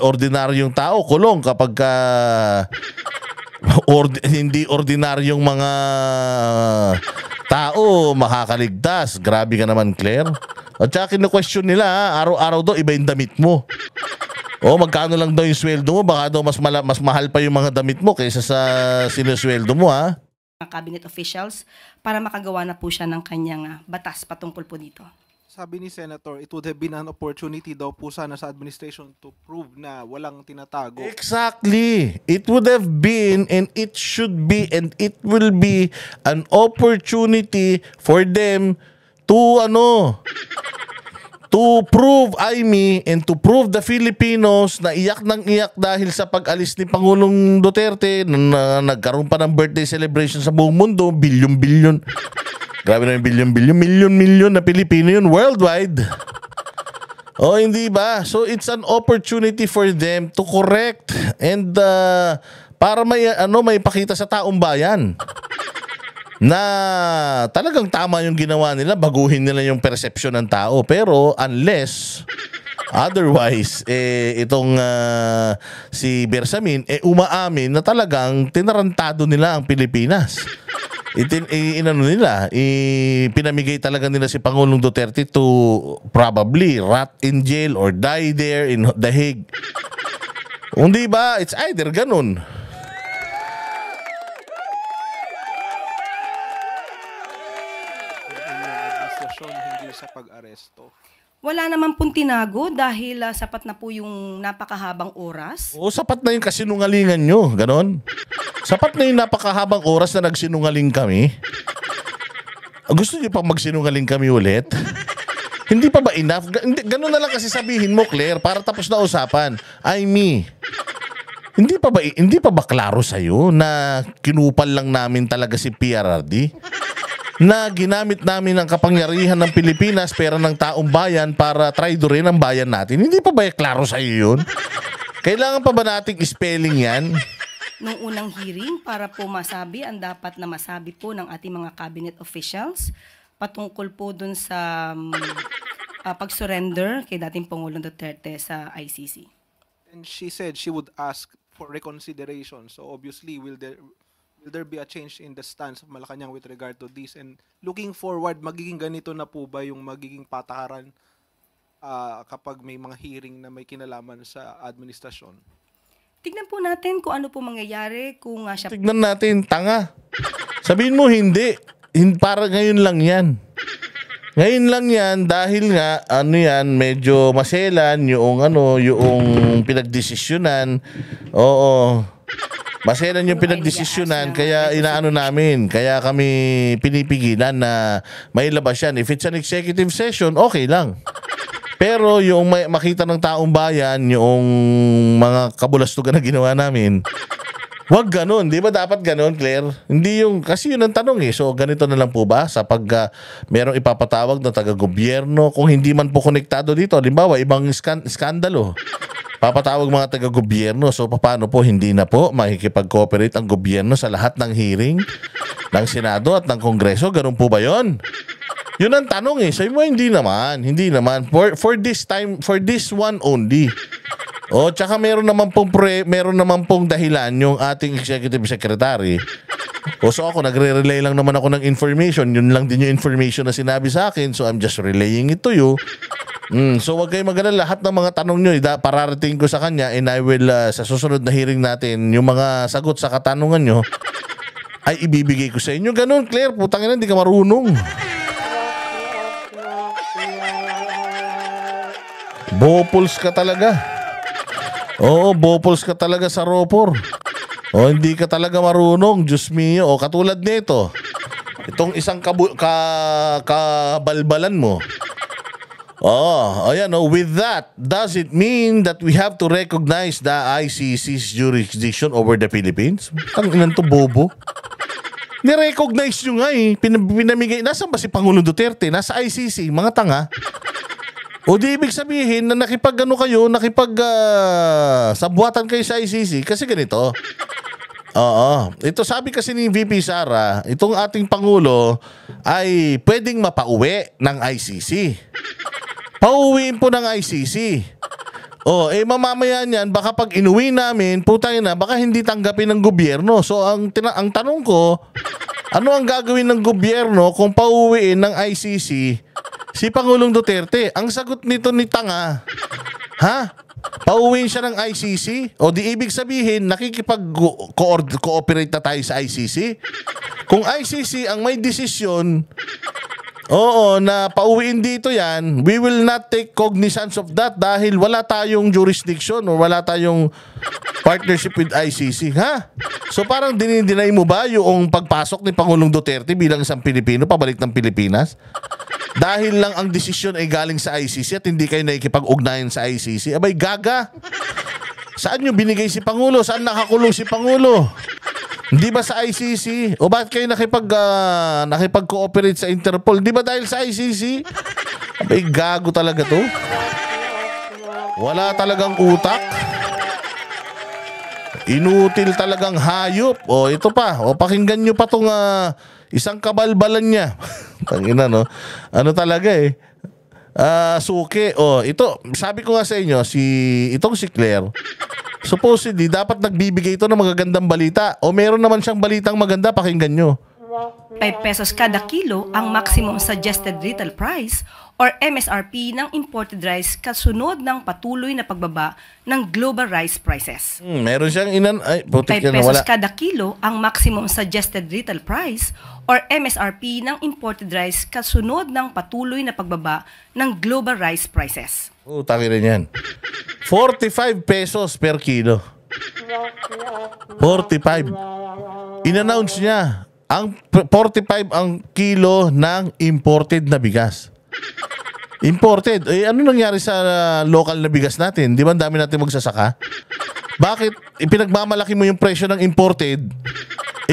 ordinaryong tao kulong, kapag hindi ordinaryong mga tao makakaligtas. Grabe ka naman, Claire. At saka kinu-question nila, araw-araw daw iba yung damit mo. Magkano lang daw yung sweldo mo? Baka daw mas mahal pa yung mga damit mo kaysa sa sinusweldo mo, ha? Cabinet officials para makagawa na po siya ng kanyang batas patungkol po dito. Sabi ni Senator, it would have been an opportunity daw po sana sa administration to prove na walang tinatago. Exactly. It would have been and it should be and it will be an opportunity for them to prove and to prove the Filipinos na iyak ng iyak dahil sa pag-alis ni Pangulong Duterte na nagkaroon pa ng birthday celebration sa buong mundo, bilyon-bilyon. Grabe na yung bilyon-bilyon, milyon-milyon na Pilipino yun worldwide. Hindi ba? So it's an opportunity for them to correct and para may pakita sa taong bayan na talagang tama yung ginawa nila, baguhin nila yung perception ng tao. Pero unless otherwise, itong si Bersamin, umaamin na talagang tinarantado nila ang Pilipinas. Pinamigay talaga nila si Pangulong Duterte to probably rot in jail or die there in The Hague. Hindi ba? It's either ganun. Hindi sa pag-aresto. Wala naman pong tinago dahil sapat na po yung napakahabang oras. Sapat na yung kasinungalingan nyo. Ganon. Sapat na yung napakahabang oras na nagsinungaling kami. Gusto nyo pang magsinungaling kami ulit? Hindi pa ba enough? Ganon na lang kasi sabihin mo, Claire, para tapos na usapan. Hindi pa ba klaro sa'yo na kinupal lang namin talaga si PRRD? Na ginamit namin ang kapangyarihan ng Pilipinas, pera ng taong bayan para traidorin ang bayan natin. Hindi pa ba klaro sa iyo yun? Kailangan pa ba nating spelling yan? Nung unang hearing, para po masabi ang dapat na masabi po ng ating mga cabinet officials patungkol po dun sa pag-surrender kay dating Pangulong Duterte sa ICC. And she said she would ask for reconsideration. So obviously, will there be a change in the stance of Malacanang with regard to this? And looking forward, magiging ganito na po ba yung magiging patakaran kapag may mga hearing na may kinalaman sa administrasyon? Tignan po natin kung ano po mangyayari kung siya... Tignan natin, tanga. Sabihin mo hindi. Para ngayon lang yan. Ngayon lang yan dahil nga medyo maselan yung pinagdesisyonan. Oo. Maselan yung pinagdesisyonan kaya inaano namin. Kaya kami pinipigilan na may labas yan. If it's an executive session, okay lang. Pero yung makita ng taong bayan, yung mga kabulastugan na ginawa namin, wag ganun. Di ba dapat ganun, Claire? Hindi yung, kasi yun ang tanong eh. So, ganito na lang po ba sa pag merong ipapatawag na taga-gobyerno kung hindi man po konektado dito? Halimbawa, ibang skandalo. Papatawag mga taga-gobyerno. So, paano po? Hindi na po makikipag-cooperate ang gobyerno sa lahat ng hearing ng Senado at ng Kongreso. Ganun po ba yun? Yun ang tanong eh. Sabi mo, hindi naman. Hindi naman. For this time, for this one only. O, tsaka meron naman pong dahilan yung ating executive secretary. O, so ako, nagre-relay lang naman ako ng information. Yun lang din yung information na sinabi sa akin. So, I'm just relaying it to you. So, wag kayo mag-alala. Lahat ng mga tanong nyo, pararating ko sa kanya and I will, sa susunod na hearing natin, yung mga sagot sa katanungan nyo, ay ibibigay ko sa inyo. Ganun, Claire. Putang ina, hindi ka marunong. Bopuls ka talaga. Oo, bopuls ka talaga sa ropor. O, hindi ka talaga marunong. Diyos mio. O, katulad nito. Itong isang kabalbalan mo. Oh, ayan. Oh, with that, does it mean that we have to recognize the ICC's jurisdiction over the Philippines? Ang inan to, bobo. Ni-recognize nyo nga eh. Pinamigay. Nasaan ba si Pangulong Duterte? Nasa ICC. Mga tanga. O di ibig sabihin na sabwatan kayo sa ICC kasi ganito. Oo. Ito sabi kasi ni VP Sara, itong ating Pangulo ay pwedeng mapauwi ng ICC. Pauwiin po ng ICC. Mamamaya niyan, baka pag inuwi namin, putang ina, baka hindi tanggapin ng gobyerno. So ang tanong ko, ano ang gagawin ng gobyerno kung pauwiin ng ICC si Pangulong Duterte? Ang sagot nito ni tanga, ha? Pauwiin siya ng ICC? O di ibig sabihin, nakikipag-cooperate na tayo sa ICC? Kung ICC ang may desisyon, na pauwiin dito yan, we will not take cognizance of that dahil wala tayong jurisdiction o wala tayong partnership with ICC, ha? So parang dinideny mo ba yung pagpasok ni Pangulong Duterte bilang isang Pilipino pabalik ng Pilipinas? Dahil lang ang desisyon ay galing sa ICC at hindi kayo nakikipag-ugnayan sa ICC. Abay, gaga. Saan nyo binigay si Pangulo? Saan nakakulong si Pangulo? Hindi ba sa ICC? O bakit kayo nakipag-cooperate sa Interpol? Di ba dahil sa ICC? Abay, gago talaga to. Wala talagang utak. Inutil talagang hayop. O, ito pa. O, pakinggan nyo pa tong isang kabalbalan niya. Tangina, no? Ano talaga eh. Suki. O, ito. Sabi ko nga sa inyo, itong si Claire, supposedly, dapat nagbibigay ito ng magagandang balita. O meron naman siyang balitang maganda, pakinggan nyo. 5 pesos kada kilo ang maximum suggested retail price or MSRP ng imported rice kasunod ng patuloy na pagbaba ng global rice prices. Meron siyang 5 pesos kada kilo ang maximum suggested retail price or MSRP ng imported rice kasunod ng patuloy na pagbaba ng global rice prices. Taki rin yan. 45 pesos per kilo. 45. In-announce niya ang 45 ang kilo ng imported na bigas. Imported. Ano nangyari sa local na bigas natin? Di ba ang dami natin magsasaka? Bakit ipinagmamalaki mo yung presyo ng imported?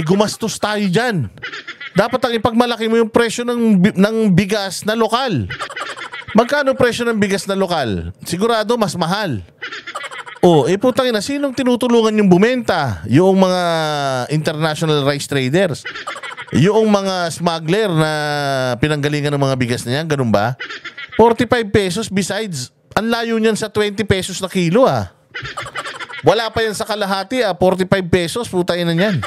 Gumastos tayo dyan. Dapat ang ipagmalaki mo yung presyo ng bigas na lokal. Magkano presyo ng bigas na lokal? Sigurado mas mahal. Putang ina, sinong tinutulungan yung bumenta? Yung mga international rice traders. Yung mga smuggler na pinanggalingan ng mga bigas na yan, ganun ba? 45 pesos besides, ang layo niyan sa 20 pesos na kilo Wala pa yan sa kalahati 45 pesos, putang ina niyan.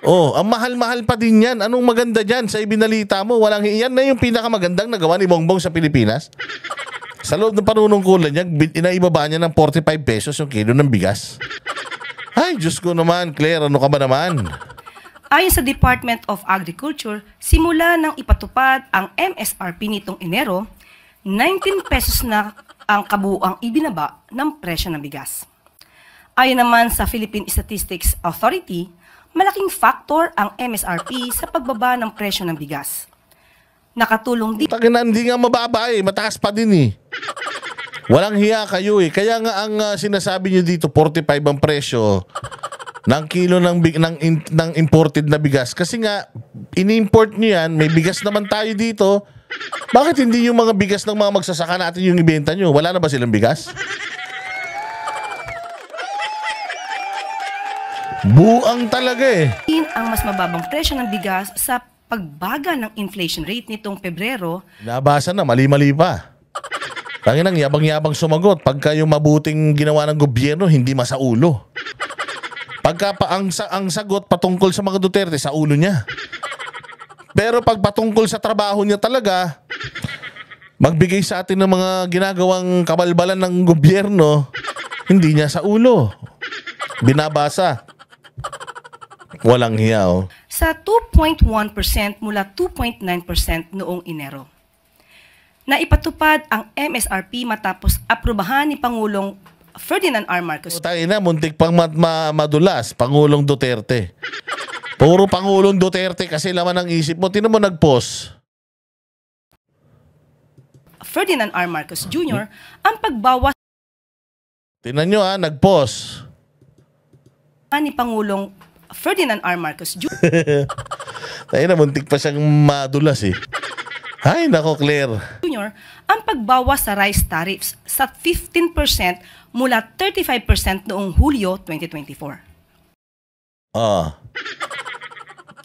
Ang mahal-mahal pa din yan. Anong maganda dyan sa ibinalita mo? Yan na yung pinakamagandang nagawa ni Bongbong sa Pilipinas. Sa loob ng panunungkulan niya, inaibaba niya ng 45 pesos yung kilo ng bigas. Ay, Diyos ko naman, Claire, ano ka ba naman? Ayon sa Department of Agriculture, simula nang ipatupad ang MSRP nitong Enero, 19 pesos na ang kabuuang ibinaba ng presyo ng bigas. Ayon naman sa Philippine Statistics Authority, malaking factor ang MSRP sa pagbaba ng presyo ng bigas. Nakatulong din Tangina, hindi nga mababa eh. Mataas pa din eh. Walang hiya kayo eh. Kaya nga ang sinasabi nyo dito, 45 ang presyo ng kilo ng imported na bigas. Kasi nga, ini-import nyo yan, may bigas naman tayo dito. Bakit hindi yung mga bigas ng mga magsasaka natin yung ibenta nyo? Wala na ba silang bigas? Buang talaga eh. ang mas mababang presyo ng bigas sa pagbaga ng inflation rate nitong Pebrero. Nabasa na, mali-mali pa. Tanginang yabang-yabang sumagot. Pagka yung mabuting ginawa ng gobyerno, hindi masaulo. Pagka ang sagot patungkol sa mga Duterte, sa ulo niya. Pero pag patungkol sa trabaho niya talaga, magbigay sa atin ng mga ginagawang kabalbalan ng gobyerno, hindi niya sa ulo. Binabasa. Walang hiya, oh. Sa 2.1% mula 2.9% noong Enero. Naipatupad ang MSRP matapos aprubahan ni Pangulong Ferdinand R. Marcos. Tangina, muntik pang madulas, Pangulong Duterte. Puro Pangulong Duterte kasi laman ang isip mo. Tinan mo nag-post. Ferdinand R. Marcos Jr. ang pagbawas Tinan nyo ha, nag-post. ni Pangulong Ferdinand R. Marcos Jr. Tangina, muntik pa siyang madulas eh. Ay, nako Claire. ang pagbawas sa rice tariffs sa 15% mula 35% noong Hulyo 2024.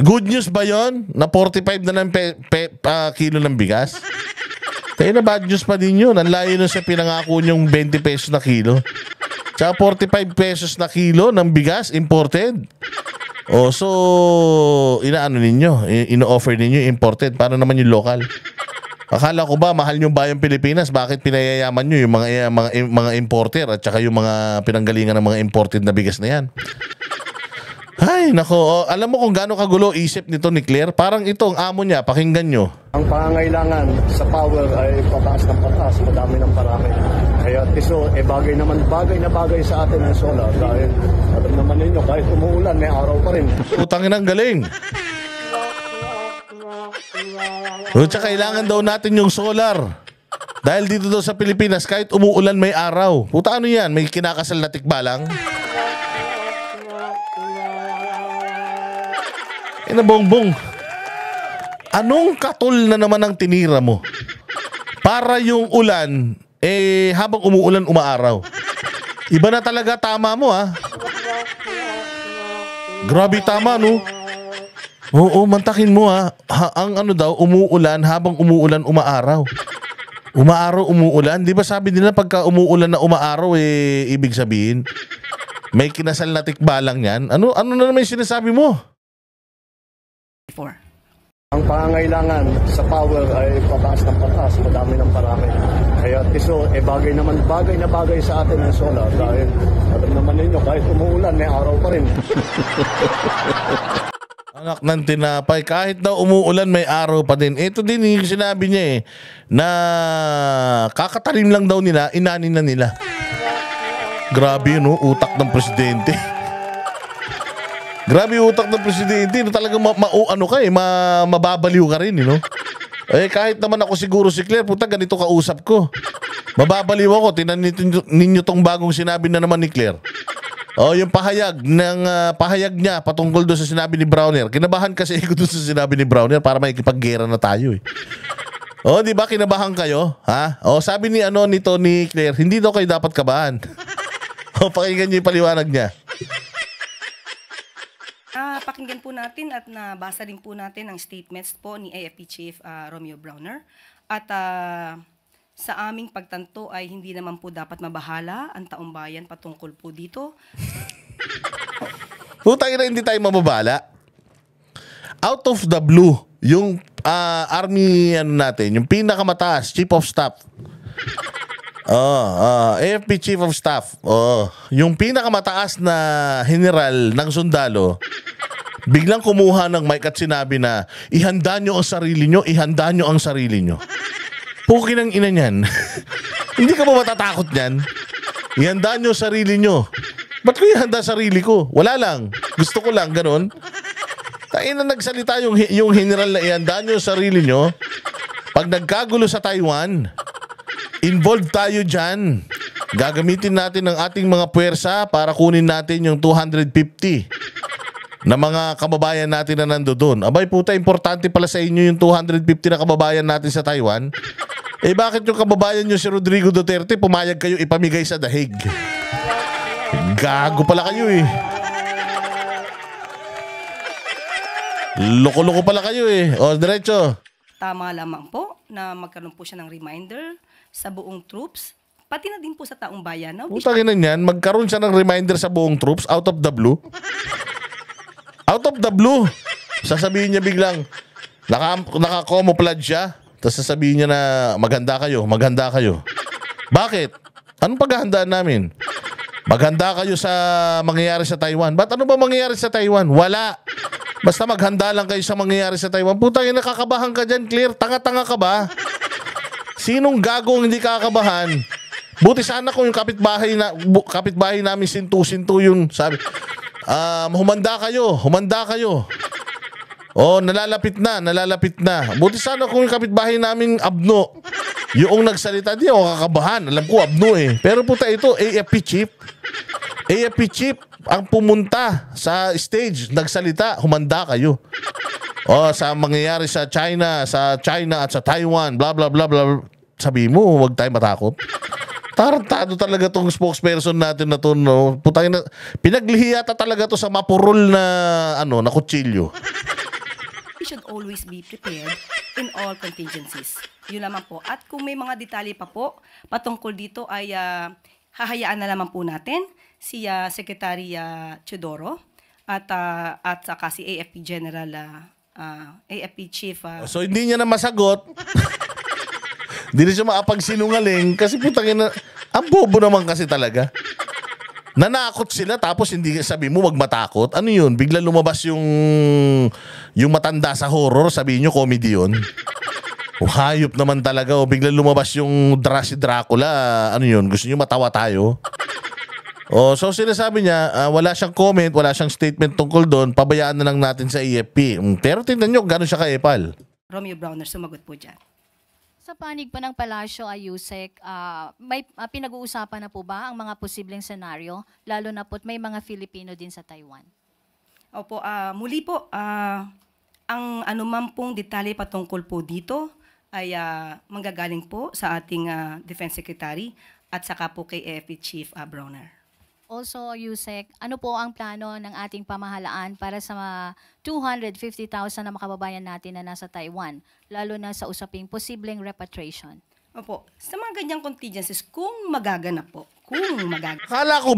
Good news ba yon? Na 45 na ng kilo ng bigas? Tayo na bad news pa din yun. Ang layo na siya pinangako niyong 20 pesos na kilo. Tsaka 45 pesos na kilo ng bigas imported. So, inaano ninyo? Ino-offer ninyo imported. Paano naman yung local? Akala ko ba mahal yung bayang Pilipinas? Bakit pinayayaman nyo yung mga importer at saka yung mga pinanggalingan ng mga imported na bigas na yan? Ay, nako. Alam mo kung gaano kagulo isip nito ni Claire? Parang ito ang amo niya. Pakinggan nyo. Ang pangangailangan sa power ay pataas ng pataas. Madami ng parami. Kaya tiso, bagay na bagay sa atin ang solar. Dahil alam naman ninyo, kahit umuulan, may araw pa rin. Utangin ang galing. Tsaka kailangan daw natin yung solar. Dahil dito daw sa Pilipinas, kahit umuulan may araw. Puta, ano yan? May kinakasal na tikbalang? Bongbong. Anong katol na naman ang tinira mo? Para yung ulan, habang umuulan, umaaraw. Iba na talaga tama mo, ha? Grabe tama, no? Oo, mantakin mo, ha? Ang ano daw, umuulan, habang umuulan, umaaraw. Umaaraw, umuulan. Di ba sabi nila pagka umuulan na umaaraw, ibig sabihin, may kinasal na tikbalang yan? Ano na naman yung sinasabi mo? Ang pangangailangan sa power ay pataas ng pataas. Madami ng parami. Kaya tiso, bagay na bagay sa atin ang solar. Dahil alam naman ninyo, kahit umuulan, may araw pa rin. Anak ng tinapay, kahit daw umuulan may araw pa din. Ito din yung sinabi niya na kakatanim lang daw nila, inanin na nila. Grabe yun, utak ng presidente. Grabe utak ng presidente, talagang mababaliw ka rin, no? Kahit naman ako siguro si Claire, puta, ganito kausap ko. Mababaliw ako, tinan ninyo tong bagong sinabi na naman ni Claire. Yung pahayag niya patungkol doon sa sinabi ni Browner. Kinabahan kasi ako doon sa sinabi ni Browner para makikipaggera na tayo, eh. Di ba kinabahan kayo? Ha? Sabi ni Claire, hindi daw kayo dapat kabahan. Pakinggan niyo yung paliwanag niya. Pakinggan po natin at nabasa din po natin ang statements po ni AFP Chief Romeo Browner. At sa aming pagtanto ay hindi naman po dapat mabahala ang taong bayan patungkol po dito. Putang ina, hindi tayo mababahala. Out of the blue, yung army natin, yung pinakamataas, Chief of Staff. AFP Chief of Staff. Yung pinakamataas na general ng sundalo, biglang kumuha ng mic at sinabi na, ihanda nyo ang sarili nyo, ihanda nyo ang sarili nyo. Pukin ang ina niyan. Hindi ka ba matatakot niyan? Ihanda nyo ang sarili nyo. Ba't ko ihanda sarili ko? Wala lang. Gusto ko lang, ganun. Tayo na nagsalita yung general na ihanda nyo ang sarili nyo. Pag nagkagulo sa Taiwan, involved tayo dyan. Gagamitin natin ang ating mga puwersa para kunin natin yung 250 na mga kababayan natin na nandoon. Abay puta, importante pala sa inyo yung 250 na kababayan natin sa Taiwan. Eh bakit yung kababayan nyo si Rodrigo Duterte pumayag kayo ipamigay sa dahig? Gago pala kayo eh. Loko-loko pala kayo eh. O, diretso. Tama lamang po na magkaroon po siya ng reminder sa buong troops, pati na din po sa taong bayan. No? Putangin na yan, magkaroon siya ng reminder sa buong troops out of the blue. Out of the blue. Sasabihin niya biglang, naka-camouflage siya, tapos sasabihin niya na maghanda kayo, maghanda kayo. Bakit? Anong paghahandaan namin? Maghanda kayo sa mangyayari sa Taiwan. Ba't ano ba mangyayari sa Taiwan? Wala. Basta maghanda lang kayo sa mangyayari sa Taiwan. Putangin, nakakabahan ka dyan, Claire. Tanga-tanga ka ba? Sinong gagong hindi kakabahan? Buti sana kung yung kapitbahay namin sintu-sintu yung sabi, humanda kayo. Oh, nalalapit na. Buti sana kung yung kapitbahay namin abno, yung nagsalita, di ako kakabahan. Alam ko abno eh. Pero puta ito, AFP chief ang pumunta sa stage, nagsalita, humanda kayo. Oh, sa mangyayari sa China at sa Taiwan, blah blah blah blah. Sabi mo, huwag tayo matakot. Tarantado talaga tong spokesperson natin na to, no. Putangin na, pinaglihi yata talaga to sa mapurol na na kutsilyo. We should always be prepared in all contingencies. Yun naman po. At kung may mga detalye pa po patungkol dito ay hahayaan na naman po natin si Secretary Teodoro at saka si AFP General AFP Chief. So hindi niya na masagot. Hindi na siya makapagsinungaling kasi putangin na, ang bobo naman kasi talaga. Nanakot sila tapos hindi sabi mo wag matakot. Ano yun? Bigla lumabas yung matanda sa horror, sabihin nyo comedy yun. Hayop naman talaga. O bigla lumabas yung si Dracula. Ano yun? Gusto nyo matawa tayo? So sinasabi niya, wala siyang comment, wala siyang statement tungkol doon, pabayaan na lang natin sa EFP. Pero tingnan nyo gano'n siya kaepal. Romeo Browner, sumagot po dyan. Sa panig pa ng Palasyo, Ayusek, may pinag-uusapan na po ba ang mga posibleng senaryo, lalo na po't may mga Filipino din sa Taiwan? Opo, muli po, ang anuman pong detalye patungkol po dito ay manggagaling po sa ating Defense Secretary at saka po kay AFP Chief Browner. Also, Yusek, ano po ang plano ng ating pamahalaan para sa 250,000 na makababayan natin na nasa Taiwan, lalo na sa usaping posibleng repatriation? Opo, sa mga ganyang contingencies, kung magaganap po, Akala ko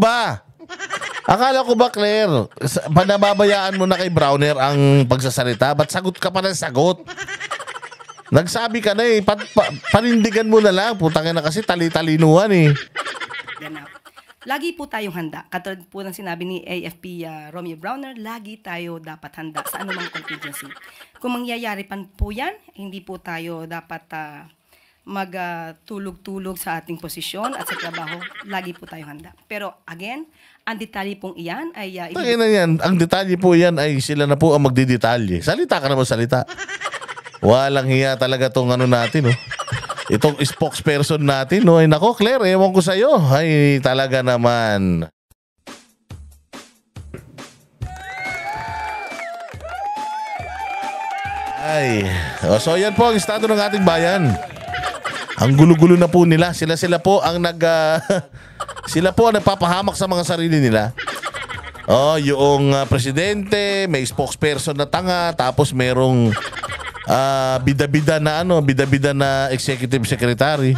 ba, Claire, panababayaan mo na kay Browner ang pagsasalita? Ba't sagot ka pa ng sagot? Nagsabi ka na eh, panindigan mo na lang. Putangin na kasi tali-talinuhan eh. Ganap. Lagi po tayong handa. Katulad po ng sinabi ni AFP Romeo Browner, lagi tayo dapat handa sa anumang contingency. Kung mangyayari pan po yan, hindi po tayo dapat magtulog-tulog sa ating posisyon at sa trabaho. Lagi po tayong handa. Pero again, ang detalye pong iyan ay... ang detalye po yan ay sila na po ang magdidetalye. Salita ka naman salita. Walang hiya talaga tong natin, oh. Itong spokesperson natin, no? Ay nako, Claire, ewan ko sa'yo. Ay, talaga naman. So yan po ang estado ng ating bayan. Ang gulo-gulo na po nila. Sila po ang sila po ang nagpapahamak sa mga sarili nila. Yung presidente, may spokesperson na tanga, tapos merong bida-bida na executive secretary.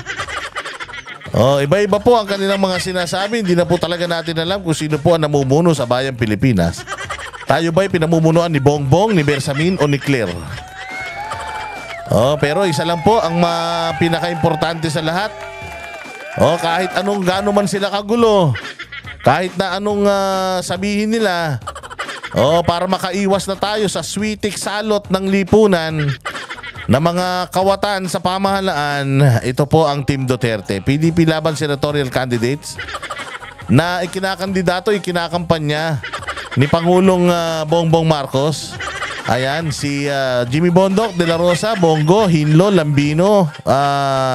Iba-iba po ang kanilang mga sinasabi. Hindi na po talaga natin alam kung sino po ang namumuno sa bayang Pilipinas. Tayo ba'y pinamumunuan ni Bongbong, ni Bersamin o ni Claire? Pero isa lang po ang pinaka-importante sa lahat. Kahit anong gaano man sila kagulo, kahit na anong sabihin nila, Para makaiwas na tayo sa switik salot ng lipunan na mga kawatan sa pamahalaan, ito po ang Team Duterte. PDP laban senatorial candidates na ikinakandidato, ikinakampanya ni Pangulong Bongbong Marcos. Ayan, si Jimmy Bondoc de la Rosa, Bongo, Hinlo, Lambino,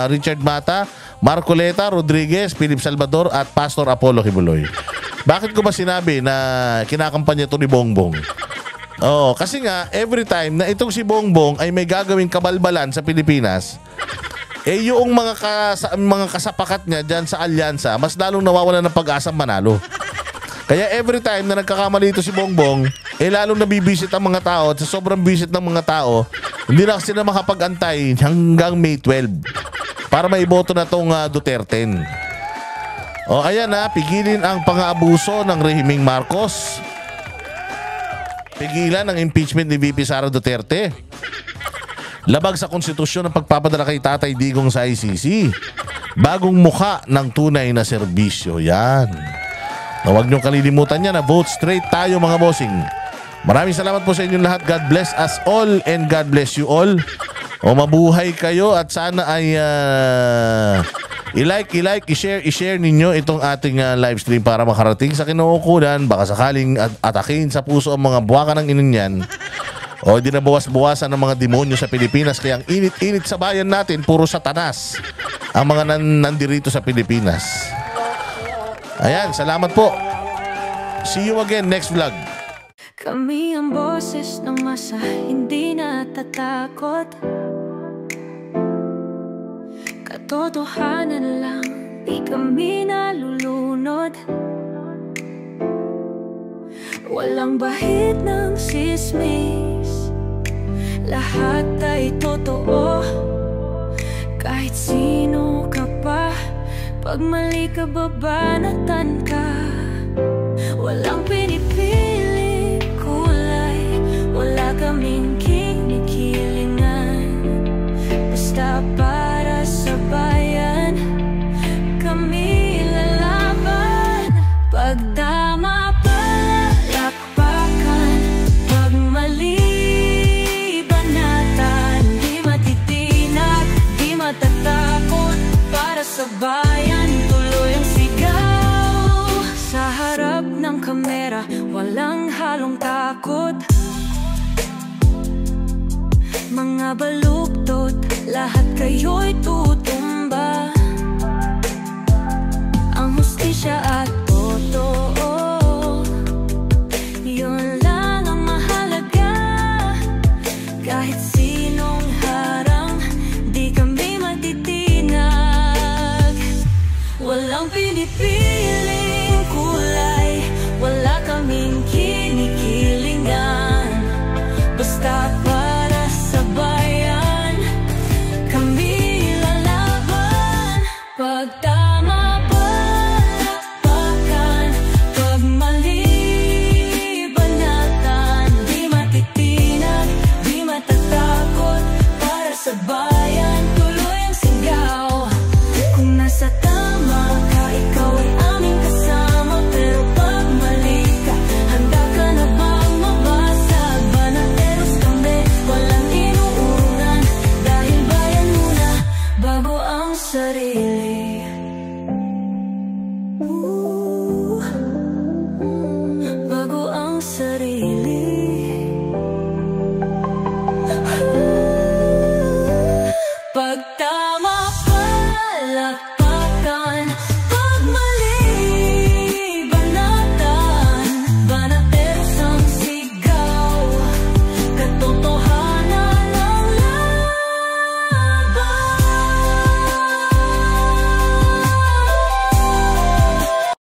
Richard Mata, Marcoleta, Rodriguez, Philip Salvador at Pastor Apollo Kibuloy. Bakit ko ba sinabi na kinakampanya ito ni Bongbong? Kasi nga, every time na itong si Bongbong ay may gagawing kabalbalan sa Pilipinas, yung mga kasapakat niya dyan sa alyansa, mas lalong nawawalan ng pag-asang manalo. Kaya every time na nagkakamali ito si Bongbong, lalong nabibisit ang mga tao at sa sobrang visit ng mga tao, hindi na sila makapag-antay hanggang May 12 para maiboto na itong Duterte. Ayan pigilin ang pang-aabuso ng rehimeng Marcos. Pigilan ang impeachment ni VP Sara Duterte. Labag sa konstitusyon ang pagpapadala kay Tatay Digong sa ICC. Bagong mukha ng tunay na serbisyo. Yan. Huwag niyong kalilimutan yan na vote straight tayo mga bossing. Maraming salamat po sa inyong lahat. God bless us all and God bless you all. Mabuhay kayo at sana ay i-like, i-share ninyo itong ating live stream para makarating sa kinaukulan. Baka sakaling atakin sa puso ang mga buwaka ng ininyan. Di na bawas-bawasan ng mga demonyo sa Pilipinas. Kaya ang init-init sa bayan natin, puro satanas ang mga nandirito sa Pilipinas. Ayan, salamat po. See you again next vlog. Kami ang boses ng masa, hindi natatakot. Katotohanan lang, di kami nalulunod. Walang bahid ng sismis, lahat ay totoo. Kahit sino ka pa, pag mali ka babanatan ka. Walang pinipiling kulay, wala kaming kinikilingan. Basta para sa bayan, kami lalaban. Pag tama palakpakan, pag mali banatan. Di matitinag, di matatakot, para sa bayan tuloy ang sigaw. Sa harap ng kamera, walang halong takot. Mga baluktot, lahat kayo'y tutumba. Ang hustisya at totoo, yun lang ang mahalaga. Kahit sinong harang, di kami matitinag. Walang pinipiling kulay, wala kaming kinikilingan. Basta para sa bayan, kami lalaban. Pag tama palakpakan, pag mali banatan. Di matitinag, di matatakot, para sa bayan tuloy ang sigaw. Kung nasa tama ka, ikaw ay aming kasama. Pero pag mali ka, handa ka na bang mabasag? Banateros kami, walang inuunan, dahil bayan muna bago ang sarili.